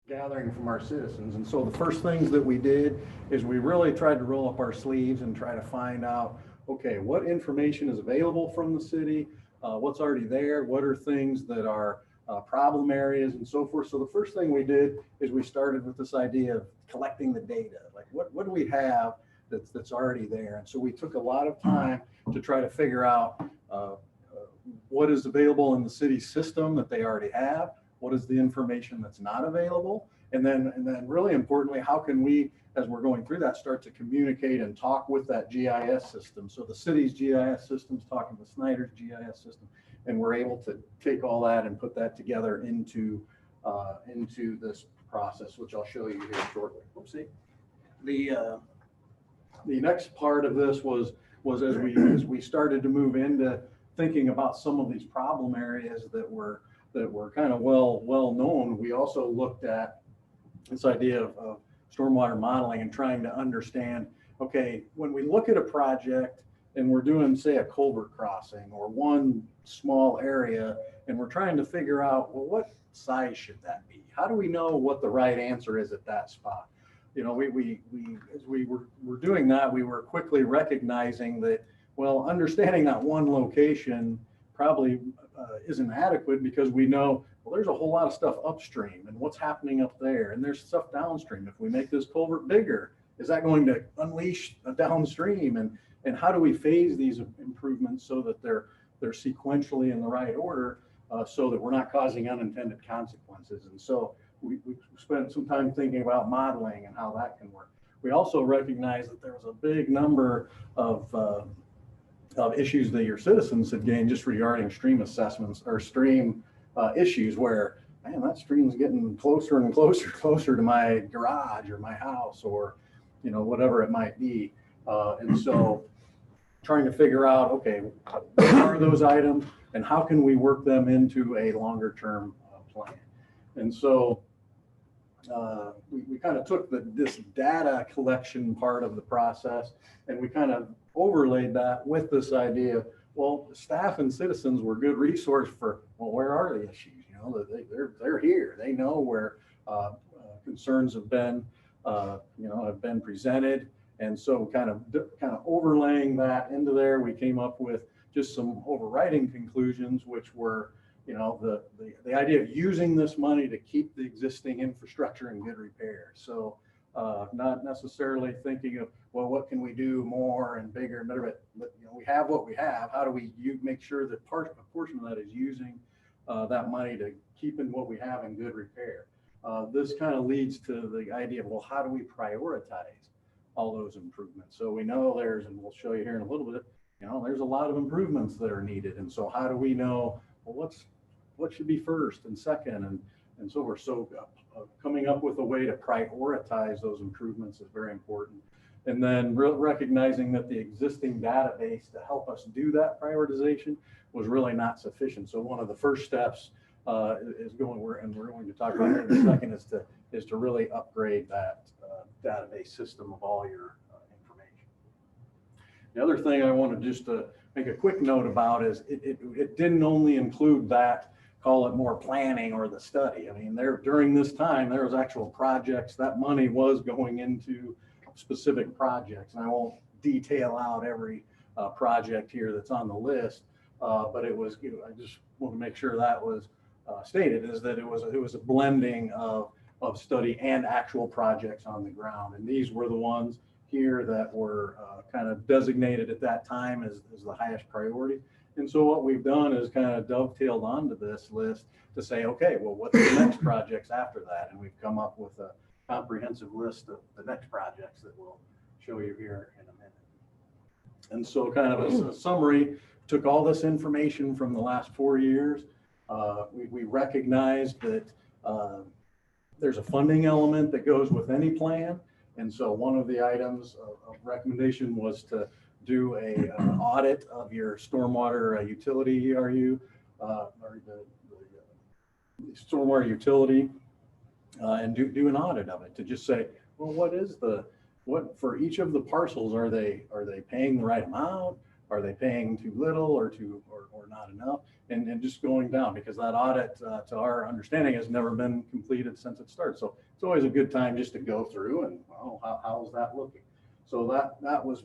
gathering from our citizens. And so the first things that we did is we really tried to roll up our sleeves and try to find out, okay, what information is available from the city, what's already there, what are things that are problem areas and so forth. So the first thing we did is we started with this idea of collecting the data. Like what do we have that's already there? And so we took a lot of time to try to figure out what is available in the city system that they already have. What is the information that's not available? And then really importantly, how can we, as we're going through that, start to communicate and talk with that GIS system? So the city's GIS system's talking to Snyder's GIS system, and we're able to take all that and put that together into this process, which I'll show you here shortly. Oopsie. The next part of this was as we started to move into thinking about some of these problem areas that were kind of well known. We also looked at this idea of stormwater modeling and trying to understand, okay, when we look at a project and we're doing, say, a culvert crossing or one small area, and we're trying to figure out, well, what size should that be? How do we know what the right answer is at that spot? You know, as we were doing that, we were quickly recognizing that, well, understanding that one location probably isn't adequate, because we know, well, there's a whole lot of stuff upstream and what's happening up there, and there's stuff downstream. If we make this culvert bigger, is that going to unleash a downstream? And how do we phase these improvements so that they're sequentially in the right order, so that we're not causing unintended consequences? And so we spent some time thinking about modeling and how that can work. We also recognized that there was a big number of issues that your citizens had gained just regarding stream assessments or stream issues, where, man, that stream's getting closer and closer to my garage or my house, or, you know, whatever it might be. And so trying to figure out, okay, what are those items and how can we work them into a longer term plan? And so we kind of took this data collection part of the process, and we kind of overlaid that with this idea, well, staff and citizens were good resource for, well, where are the issues? You know, they're here. They know where concerns have been, have been presented. And so kind of overlaying that into there, we came up with just some overriding conclusions, which were, you know, the idea of using this money to keep the existing infrastructure in good repair. So not necessarily thinking of, well, what can we do more and bigger and better, but you know, we have what we have. How do we make sure that a portion of that is using that money to keeping what we have in good repair? This kind of leads to the idea of, well, how do we prioritize all those improvements? So we know and we'll show you here in a little bit, you know, there's a lot of improvements that are needed. And so how do we know, well, what should be first and second, and so we're coming up with a way to prioritize those improvements is very important. And then recognizing that the existing database to help us do that prioritization was really not sufficient. So one of the first steps is we're going to talk about it in a second, is to really upgrade that database system of all your information. The other thing I want to just make a quick note about is it didn't only include that, call it more planning or the study. I mean, during this time, there was actual projects. That money was going into specific projects. And I won't detail out every project here that's on the list, but it was, I just want to make sure that was stated, is that it was a blending of study and actual projects on the ground. And these were the ones here that were kind of designated at that time as the highest priority. And so what we've done is kind of dovetailed onto this list to say, okay, well, what's the next projects after that? And we've come up with a comprehensive list of the next projects that we'll show you here in a minute. And so kind of a summary, took all this information from the last 4 years. We recognized that there's a funding element that goes with any plan. And so one of the items of recommendation was to do an audit of your stormwater utility ERU, or the stormwater utility, and do an audit of it to just say, well, what for each of the parcels, are they paying the right amount? Are they paying too little or not enough? and just going down, because that audit, to our understanding, has never been completed since it started. So it's always a good time just to go through and, oh, how's that looking? So that was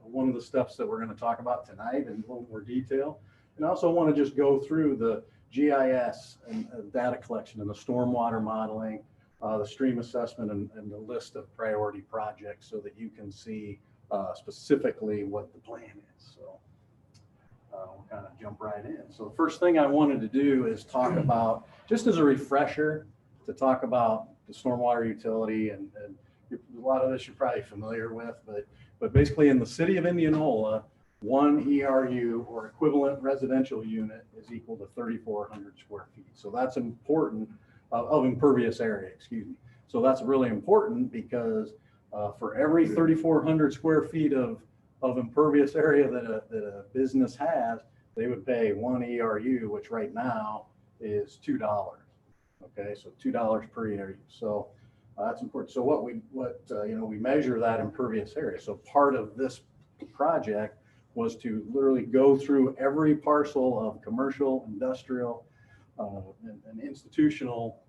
one of the steps that we're going to talk about tonight in a little more detail. And I also want to just go through the GIS and data collection and the stormwater modeling, the stream assessment, and the list of priority projects, so that you can see specifically what the plan is. So we'll kind of jump right in. So the first thing I wanted to do is talk about, just as a refresher, to talk about the stormwater utility, and a lot of this you're probably familiar with, but basically in the city of Indianola, 1 ERU or equivalent residential unit is equal to 3,400 square feet. So that's important, of impervious area, excuse me. So that's really important because for every 3,400 square feet of impervious area that a business has, they would pay 1 ERU, which right now is $2. Okay, so $2 per ERU. So that's important. So we measure that impervious area. So part of this project was to literally go through every parcel of commercial, industrial, and institutional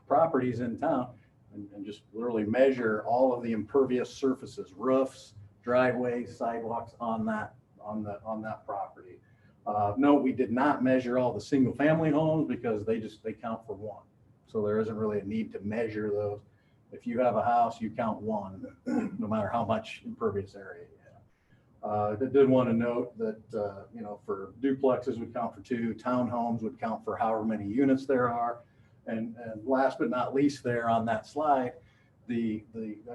properties in town, and just literally measure all of the impervious surfaces, roofs, driveways, sidewalks on that property. No, we did not measure all the single family homes because they count for one. So there isn't really a need to measure those. If you have a house, you count one, no matter how much impervious area you have. I did want to note that, for duplexes would count for 2, townhomes would count for however many units there are. And last but not least there on that slide, I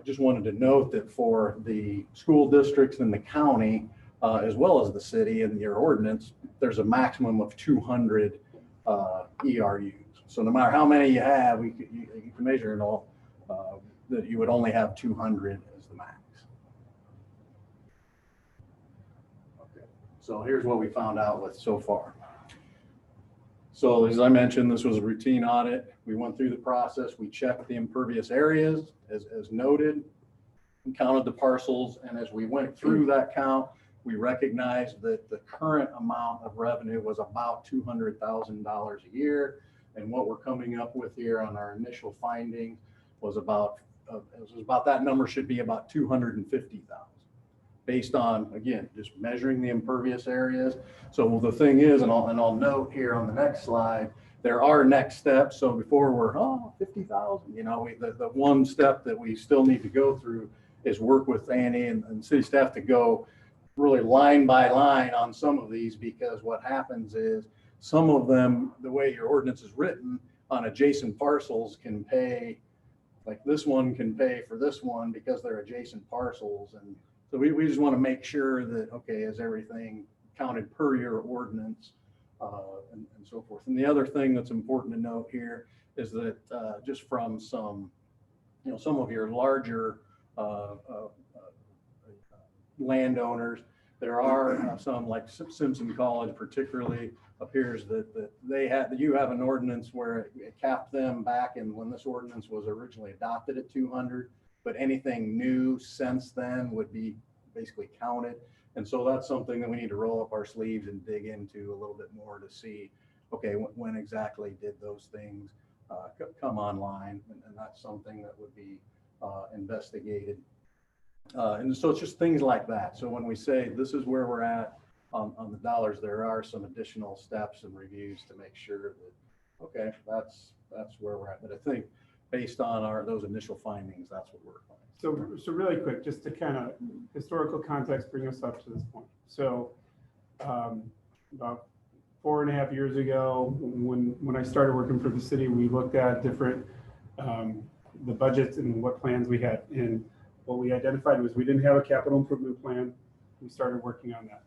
just wanted to note that for the school districts in the county, as well as the city and your ordinance, there's a maximum of 200 ERUs. So no matter how many you have, you can measure it all, that you would only have 200 as the max. Okay, so here's what we found out with so far. So as I mentioned, this was a routine audit. We went through the process. We checked the impervious areas as noted, and counted the parcels. And as we went through that count, we recognized that the current amount of revenue was about $200,000 a year. And what we're coming up with here on our initial finding was about that number should be about 250,000, based on, again, just measuring the impervious areas. So the thing is, and I'll note here on the next slide, there are next steps. So before we're 50,000, the one step that we still need to go through is work with Annie and city staff to go really line by line on some of these, because what happens is some of them, the way your ordinance is written, on adjacent parcels can pay, like this one can pay for this one because they're adjacent parcels. And so we just want to make sure that, okay, is everything counted per your ordinance, and so forth. And the other thing that's important to note here is that just from some of your larger landowners, there are some, like Simpson College particularly, appears that you have an ordinance where it capped them back in when this ordinance was originally adopted at 200, but anything new since then would be basically counted. And so that's something that we need to roll up our sleeves and dig into a little bit more to see, okay, when exactly did those things come online? And that's something that would be investigated. And so it's just things like that. So when we say this is where we're at on the dollars, there are some additional steps and reviews to make sure that, okay, that's where we're at. But I think based on those initial findings, that's what we're finding. So really quick, just to kind of historical context, bring us up to this point. So about 4.5 years ago, when I started working for the city, we looked at different the budgets and what plans we had. And what we identified was we didn't have a capital improvement plan. We started working on that.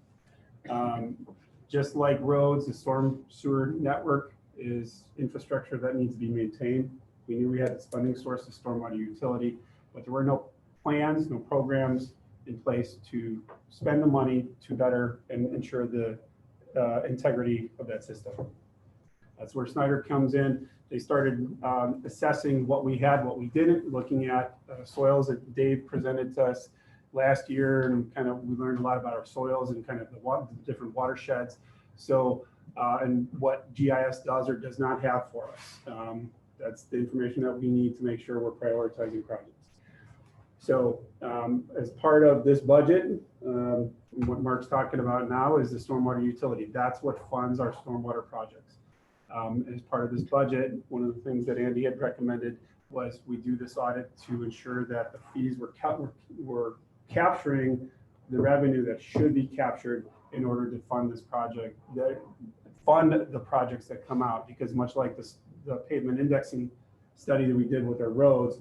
Just like roads, the storm sewer network is infrastructure that needs to be maintained. We knew we had this funding source, the stormwater utility, but there were no plans, no programs in place to spend the money to better and ensure the integrity of that system. That's where Snyder comes in. They started assessing what we had, what we didn't, looking at soils that Dave presented to us last year, and we learned a lot about our soils and kind of the different watersheds. So, and what GIS does or does not have for us. That's the information that we need to make sure we're prioritizing projects. So as part of this budget, what Mark's talking about now is the stormwater utility. That's what funds our stormwater projects. As part of this budget, one of the things that Andy had recommended was we do this audit to ensure that the fees were capturing the revenue that should be captured in order to fund this project, fund the projects that come out, because much like this, the pavement indexing study that we did with our roads,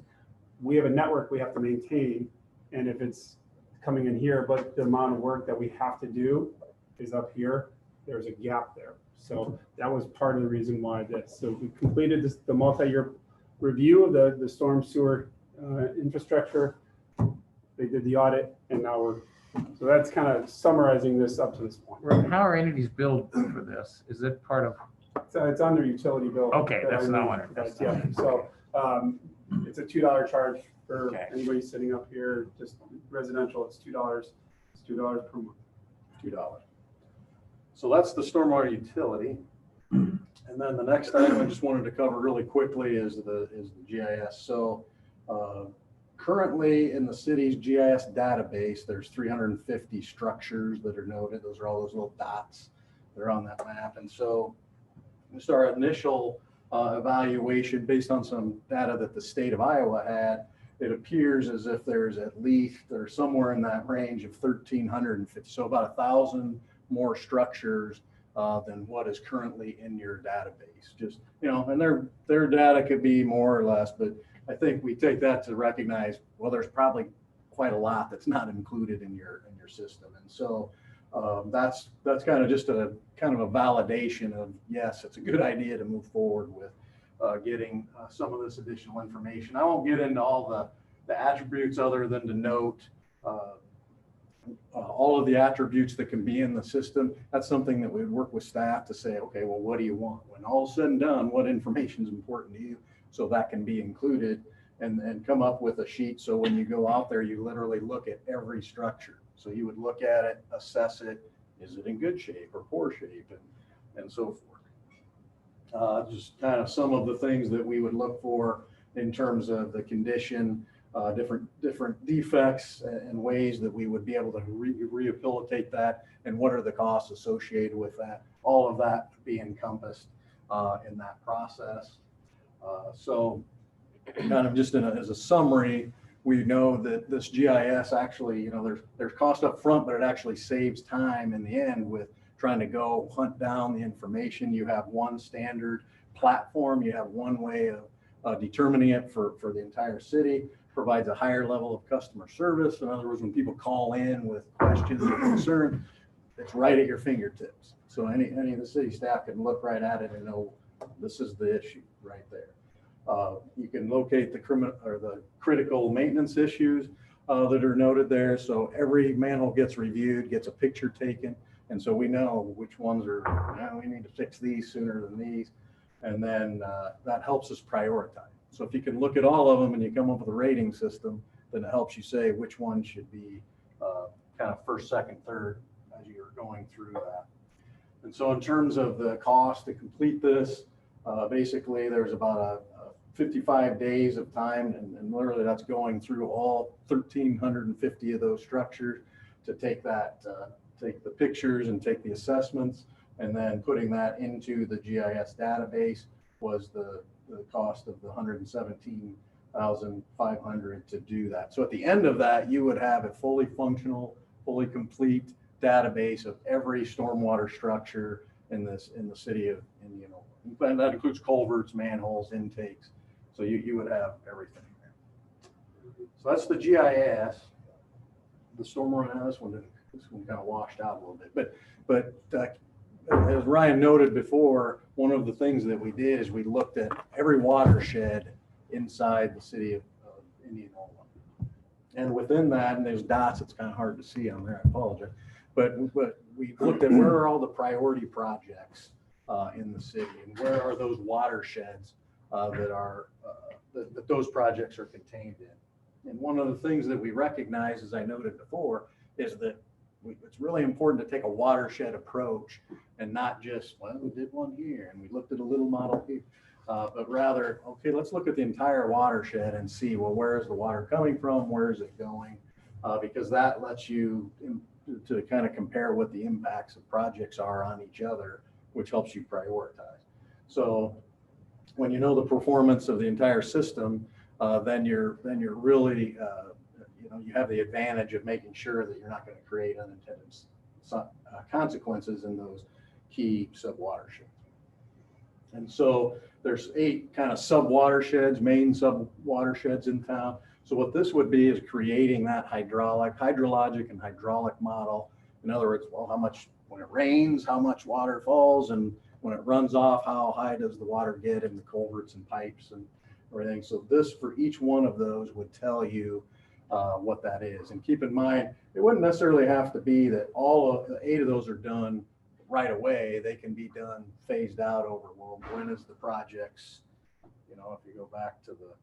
we have a network we have to maintain. And if it's coming in here, but the amount of work that we have to do is up here, there's a gap there. So that was part of the reason why this. So we completed this, the multi-year review of the storm sewer infrastructure. They did the audit, and now so that's kind of summarizing this up to this point. How are entities billed for this? Is it part of? So it's on their utility bill. Okay, that's not what it is. Yeah, so it's a $2 charge for Okay. anybody sitting up here, just residential, it's $2. It's $2 per month. $2. So that's the stormwater utility. And then the next item I just wanted to cover really quickly is the GIS. So currently in the city's GIS database, there's 350 structures that are noted. Those are all those little dots that are on that map. And so just our initial evaluation based on some data that the state of Iowa had, it appears as if there's at least, or somewhere in that range of 1,350. So about 1,000 more structures than what is currently in your database. Just, you know, and their data could be more or less, but I think we take that to recognize, well, there's probably quite a lot that's not included in your system. And so that's kind of just a kind of a validation of, yes, it's a good idea to move forward with getting some of this additional information. I won't get into all the attributes other than to note all of the attributes that can be in the system. That's something that we would work with staff to say, okay, well, what do you want? When all is said and done, what information is important to you? So that can be included, and come up with a sheet. So when you go out there, you literally look at every structure. So you would look at it, assess it. Is it in good shape or poor shape, and so forth. Just kind of some of the things that we would look for in terms of the condition, different defects and ways that we would be able to rehabilitate that, and what are the costs associated with that. All of that be encompassed in that process. So kind of just as a summary, we know that this GIS actually, you know, there's cost up front, but it actually saves time in the end with trying to go hunt down the information. You have one standard platform, you have one way of determining it for the entire city, provides a higher level of customer service. In other words, when people call in with questions or concern, it's right at your fingertips. So any of the city staff can look right at it and know this is the issue right there. You can locate the critical maintenance issues that are noted there. So every manhole gets reviewed, gets a picture taken. And so we know which ones are, we need to fix these sooner than these. And then that helps us prioritize. So if you can look at all of them and you come up with a rating system, then it helps you say which one should be kind of first, second, third as you're going through that. And so in terms of the cost to complete this, basically there's about 55 days of time, and literally that's going through all 1,350 of those structures to take that, take the pictures and take the assessments, and then putting that into the GIS database was the cost of the $117,500 to do that. So at the end of that, you would have a fully functional, fully complete database of every stormwater structure in the city of Indianola. And that includes culverts, manholes, intakes. So you would have everything there. So that's the GIS. The stormwater, this one kind of washed out a little bit. But as Ryan noted before, one of the things that we did is we looked at every watershed inside the city of Indianola. And within that, and there's dots, it's kind of hard to see on there, I apologize. But we looked at where are all the priority projects in the city, and where are those watersheds that those projects are contained in. And one of the things that we recognize, as I noted before, is that it's really important to take a watershed approach and not just, well, we did one here and we looked at a little model here. But rather, okay, let's look at the entire watershed and see, well, where is the water coming from? Where is it going? Because that lets you to kind of compare what the impacts of projects are on each other, which helps you prioritize. So when you know the performance of the entire system, then you're really, you have the advantage of making sure that you're not going to create unintended consequences in those key sub-watersheds. And so there's 8 kind of sub-watersheds, main sub-watersheds in town. So what this would be is creating that hydrologic and hydraulic model. In other words, well, how much, when it rains, how much water falls, and when it runs off, how high does the water get in the culverts and pipes and everything. So this, for each one of those, would tell you what that is. And keep in mind, it wouldn't necessarily have to be that all of the 8 of those are done right away. They can be done phased out over, well, when is the projects, if you go back to the,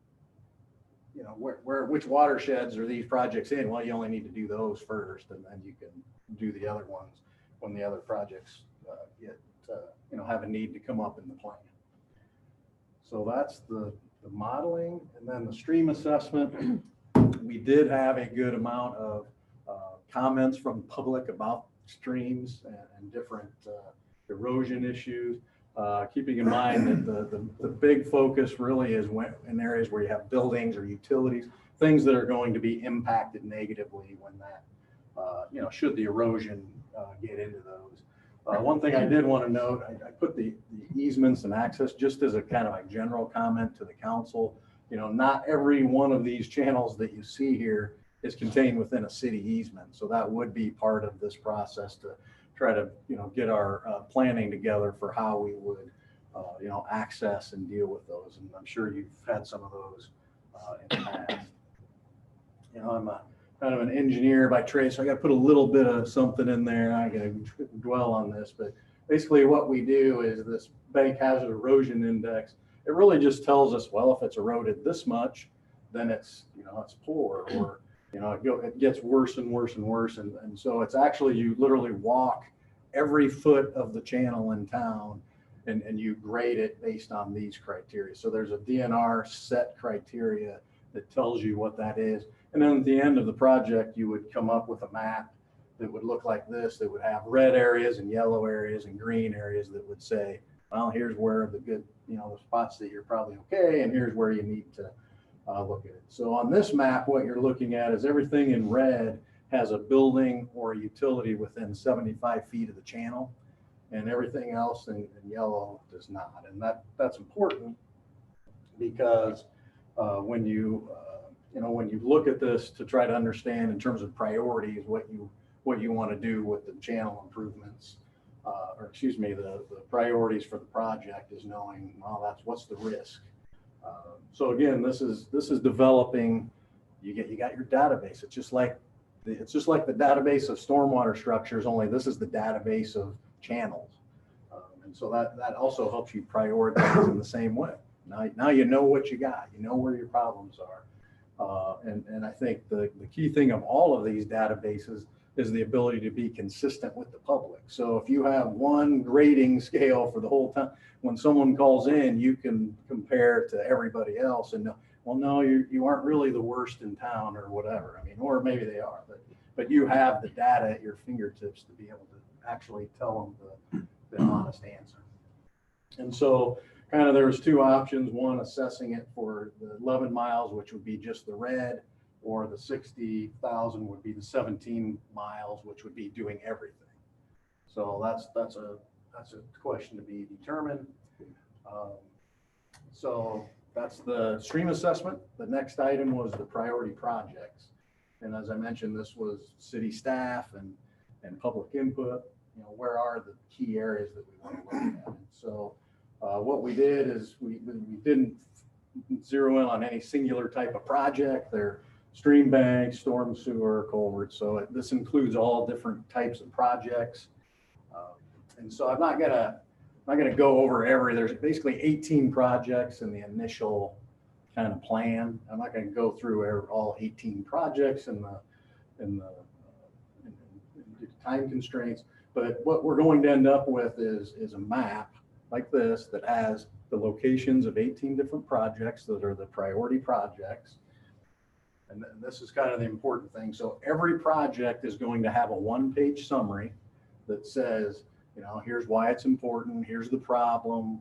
which watersheds are these projects in? Well, you only need to do those first, and then you can do the other ones when the other projects have a need to come up in the plan. So that's the modeling. And then the stream assessment, we did have a good amount of comments from the public about streams and different erosion issues. Keeping in mind that the big focus really is in areas where you have buildings or utilities, things that are going to be impacted negatively when that, should the erosion get into those. One thing I did want to note, I put the easements and access just as a kind of a general comment to the council. Not every one of these channels that you see here is contained within a city easement. So that would be part of this process to try to, get our planning together for how we would, access and deal with those. And I'm sure you've had some of those in the past. I'm a kind of an engineer by trade, so I got to put a little bit of something in there. I got to dwell on this, but basically what we do is this bank hazard erosion index. It really just tells us, well, if it's eroded this much, then it's, it's poor, or, it gets worse and worse and worse. And so it's actually, you literally walk every foot of the channel in town and you grade it based on these criteria. So there's a DNR set criteria that tells you what that is. And then at the end of the project, you would come up with a map that would look like this, that would have red areas and yellow areas and green areas that would say, well, here's where the good, the spots that you're probably okay, and here's where you need to look at it. So on this map, what you're looking at is everything in red has a building or a utility within 75 feet of the channel, and everything else in yellow does not. And that's important because when you look at this to try to understand in terms of priorities what you want to do with the channel improvements, the priorities for the project is knowing, well, what's the risk. So again, this is developing. You got your database. It's just like the database of stormwater structures, only this is the database of channels. And so that also helps you prioritize in the same way. Now you know what you got. You know where your problems are. And I think the key thing of all of these databases is the ability to be consistent with the public. So if you have one grading scale for the whole time, when someone calls in, you can compare to everybody else and, well, no, you aren't really the worst in town or whatever. I mean, or maybe they are, but you have the data at your fingertips to be able to actually tell them the honest answer. And so kind of there's 2 options. One, assessing it for the 11 miles, which would be just the red, or the 60,000 would be the 17 miles, which would be doing everything. So that's a question to be determined. So that's the stream assessment. The next item was the priority projects. And as I mentioned, this was city staff and public input. Where are the key areas that we want to look at? And so what we did is we didn't zero in on any singular type of project. They're stream banks, storm sewer, culverts. So this includes all different types of projects. And so I'm not gonna go over there's basically 18 projects in the initial kind of plan. I'm not gonna go through all 18 projects in due to time constraints. But what we're going to end up with is a map like this that has the locations of 18 different projects that are the priority projects. And this is kind of the important thing. So every project is going to have a one-page summary that says, you know, here's why it's important, here's the problem,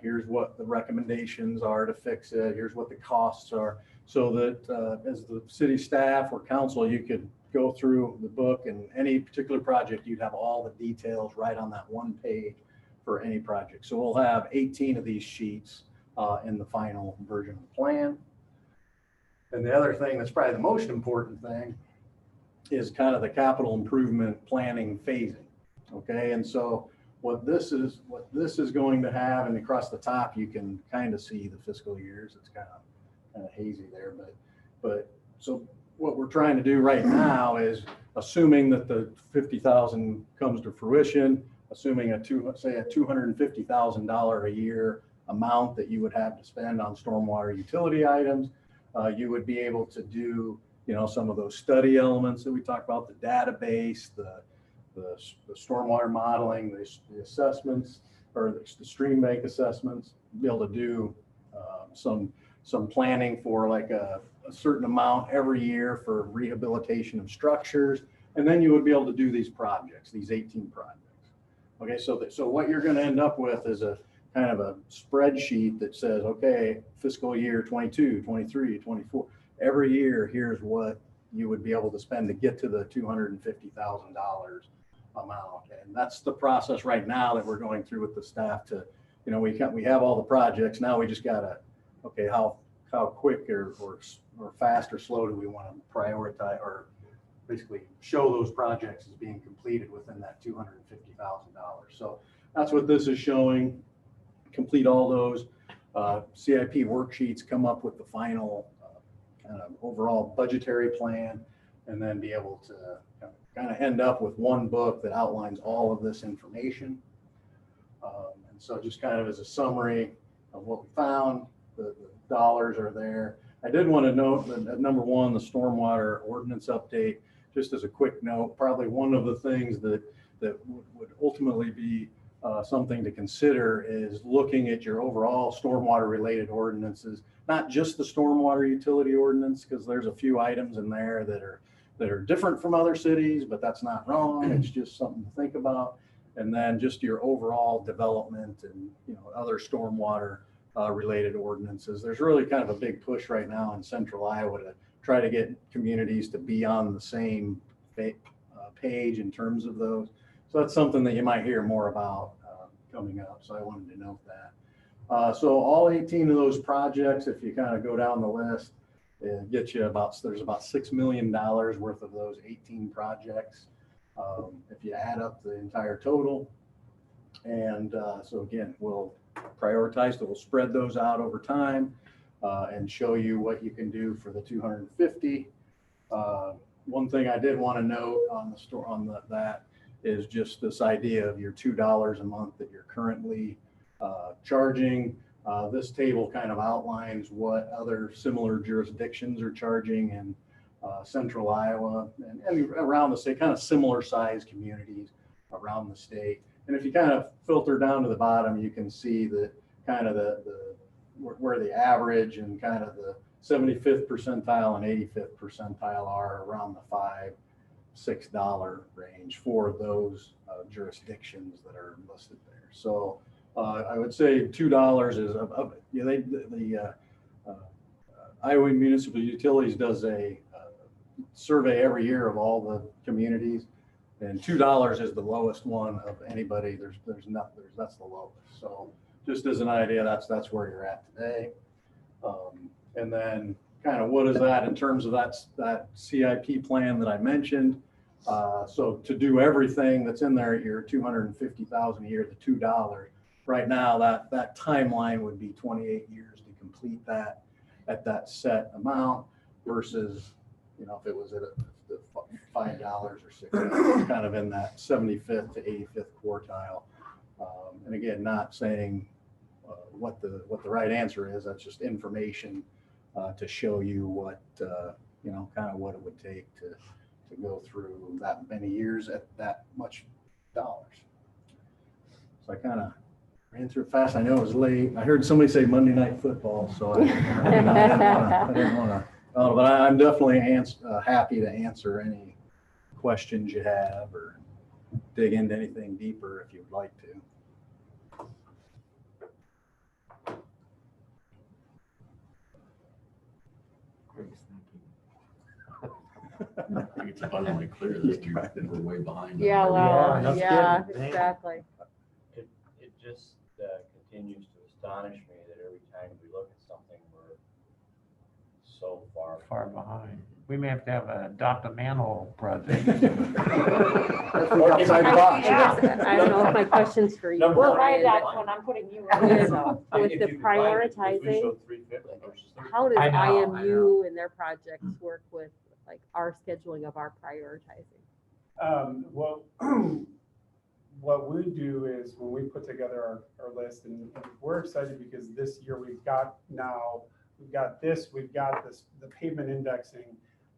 here's what the recommendations are to fix it, here's what the costs are, so that as the city staff or council, you could go through the book and any particular project, you'd have all the details right on that one page for any project. So we'll have 18 of these sheets in the final version of the plan. And the other thing that's probably the most important thing is kind of the capital improvement planning phasing. Okay, and so what this is going to have, and across the top you can kind of see the fiscal years. It's kind of hazy there, but so what we're trying to do right now is, assuming that the 50,000 comes to fruition, assuming say a $250,000 a year amount that you would have to spend on stormwater utility items, you would be able to do, you know, some of those study elements that we talked about, the database, the stormwater modeling, the assessments, or the stream bank assessments, be able to do some planning for like a certain amount every year for rehabilitation of structures. And then you would be able to do these projects, these 18 projects. Okay, so what you're going to end up with is a kind of a spreadsheet that says, okay, fiscal year 22, 23, 24, every year, here's what you would be able to spend to get to the $250,000 amount. And that's the process right now that we're going through with the staff to, you know, we have all the projects. Now we just gotta, okay, how quick or fast or slow do we want to prioritize, or basically show those projects as being completed within that $250,000. So that's what this is showing. Complete all those CIP worksheets, come up with the final kind of overall budgetary plan, and then be able to kind of end up with one book that outlines all of this information. And so just kind of as a summary of what we found, the dollars are there. I did want to note that number one, the stormwater ordinance update, just as a quick note, probably one of the things that would ultimately be something to consider is looking at your overall stormwater related ordinances, not just the stormwater utility ordinance, because there's a few items in there that are different from other cities, but that's not wrong. It's just something to think about. And then just your overall development and, you know, other stormwater related ordinances. There's really kind of a big push right now in central Iowa to try to get communities to be on the same page in terms of those. So that's something that you might hear more about coming up. So I wanted to note that. So all 18 of those projects, if you kind of go down the list, it gets you there's about $6 million worth of those 18 projects. If you add up the entire total. And so again, we'll prioritize, we'll spread those out over time and show you what you can do for the 250. One thing I did want to note on that is just this idea of your $2 a month that you're currently charging. This table kind of outlines what other similar jurisdictions are charging in central Iowa and around the state, kind of similar size communities around the state. And if you kind of filter down to the bottom, you can see that kind of where the average and kind of the 75th percentile and 85th percentile are around the $5-6 range for those jurisdictions that are listed there. So I would say $2 is the Iowa Municipal Utilities does a survey every year of all the communities, and $2 is the lowest one of anybody. That's the lowest. So just as an idea, that's where you're at today. And then kind of what is that in terms of that CIP plan that I mentioned. So to do everything that's in there at your $250,000 a year, the $2, right now that timeline would be 28 years to complete that at that set amount versus, you know, if it was at the $5 or $6, kind of in that 75th to 85th quartile. And again, not saying what the right answer is. That's just information to show you what, you know, kind of what it would take to go through that many years at that much dollars. So I kind of ran through it fast. I know it was late. I heard somebody say Monday Night Football, so I didn't want to. But I'm definitely happy to answer any questions you have or dig into anything deeper if you'd like to. It's abundantly clear that we're way behind. Yeah, on well, no yeah, kidding. exactly. It just continues to astonish me that every time we look at something, we're so far behind. We may have to adopt a manhole project. Outside box. I don't know if my question's for you. Number Well, Ryan, right, but that's when I'm putting you on there, so. With If the you combine it, because we prioritizing, showed 350 versus 350. how does I know. IMU and their projects work with like our scheduling of our prioritizing? Well, what we do is when we put together our list, and we're excited because this year we've got this, the pavement indexing.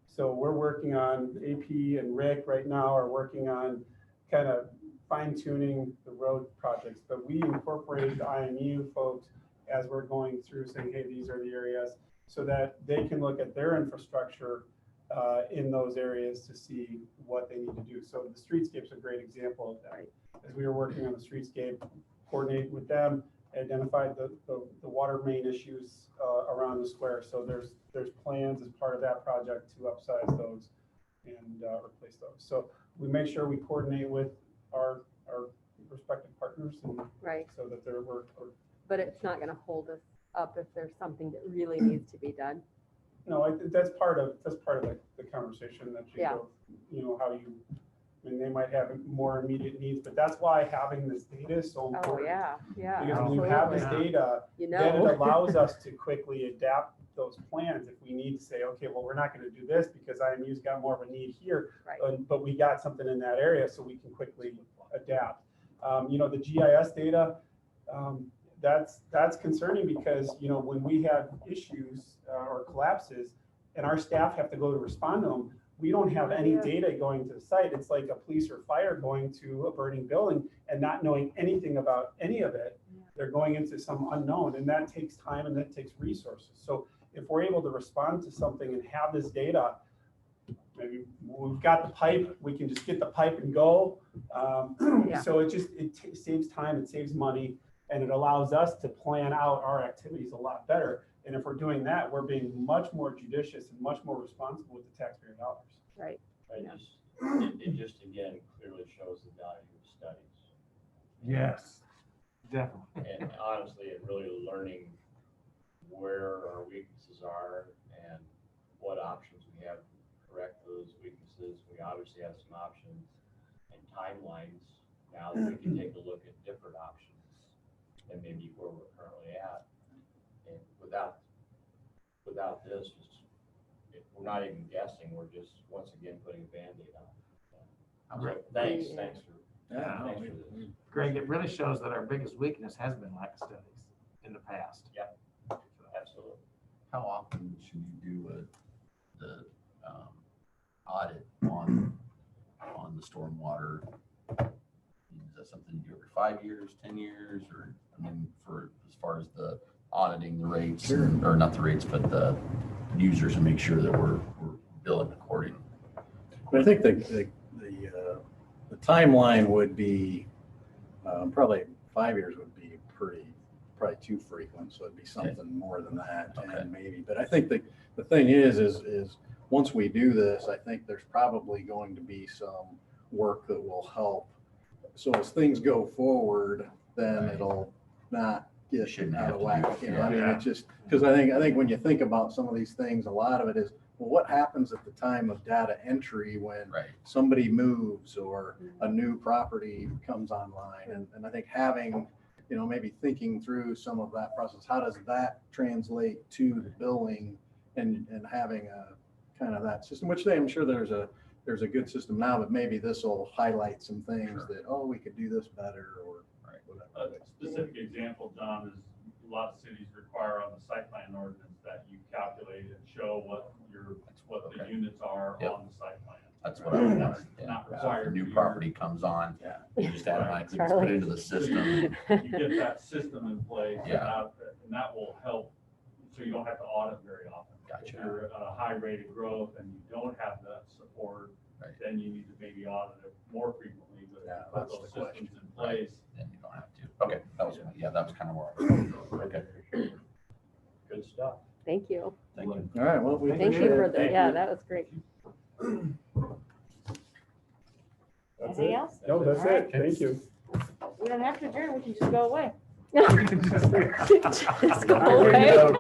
So we're working on, AP and Rick right now are working on kind of fine tuning the road projects, but we incorporate the IMU folks as we're going through saying, hey, these are the areas, so that they can look at their infrastructure in those areas to see what they need to do. So the streetscape's a great example of that. As we were working on the streetscape, coordinate with them, identified the water main issues around the square. So there's plans as part of that project to upsize those and replace those. So we make sure we coordinate with our respective partners, and Right. so that we're But it's not gonna hold us up if there's something that really needs to be done. No, that's part of the conversation that you Yeah. go, how you, I mean, they might have more immediate needs, but that's why having this data is so Oh, important. yeah, yeah. Because when you have this absolutely. data, You then it know. allows us to quickly adapt those plans if we need to say, okay, well, we're not gonna do this because IMU's got more of a need here, Right. but we got something in that area, so we can quickly adapt. The GIS data, that's concerning because, when we have issues or collapses and our staff have to go to respond to them, we don't have any Yeah. data going to the site. It's like a police or fire going to a burning building and not knowing anything about any of it. They're going into some unknown, and that takes time and that takes resources. So if we're able to respond to something and have this data, maybe we've got the pipe, we can just get the pipe and go. Yeah. So it saves time, it saves money, and it allows us to plan out our activities a lot better. And if we're doing that, we're being much more judicious and much more responsible with the taxpayer dollars. Right. Yeah. It just again clearly shows the value of studies. Yes, definitely. And honestly, and really learning where our weaknesses are and what options we have to correct those weaknesses. We obviously have some options and timelines now that we can take a look at different options than maybe where we're currently at. And without this, we're not even guessing, we're just, once again, putting a Band-Aid on. So thanks for this. Greg, it really shows that our biggest weakness has been lack of studies in the past. Yep, absolutely. How often should you do the audit on the stormwater? Is that something you do every 5 years, 10 years, or, for as far as the auditing the rates, or not the rates, but the users, and make sure that we're billing according? But I think the timeline would be, probably 5 years would be probably too frequent, so it'd be something more than that, and maybe. But I think the thing is once we do this, I think there's probably going to be some work that will help. So as things go forward, then it'll not get Shouldn't out have of to whack. do- It's just, because I think when you think about some of these things, a lot of it is, well, what happens at the time of data entry when Right. somebody moves or a new property comes online? And I think having, maybe thinking through some of that process, how does that translate to the billing, and having a kind of that system, which I'm sure there's a good system now, but maybe this will highlight some things that, we could do this better, or whatever. A specific example, John, is a lot of cities require on the site plan ordinance that you calculate and show what the units are Yep. on the site plan. That's what I would want. Not If required. new property comes on, Yeah. you just automatically just Charlie. put it into the system. You get that system in place, Yeah. and that will help, so you don't have to audit very often. If Gotcha. you're at a high rate of growth and you don't have that support, Right. then you need to maybe audit it more frequently, but Yeah, put that's those the systems question. in place. Then you don't have to. Okay, that was, yeah, that was kind of where I was. Okay, Good stuff. Thank you. thank you. All right, well, we Thank you appreciate for it. the, yeah, that was great. That's Anything it. else? No, that's it. Thank you. We don't have to adjourn, we can just go away. Just go away.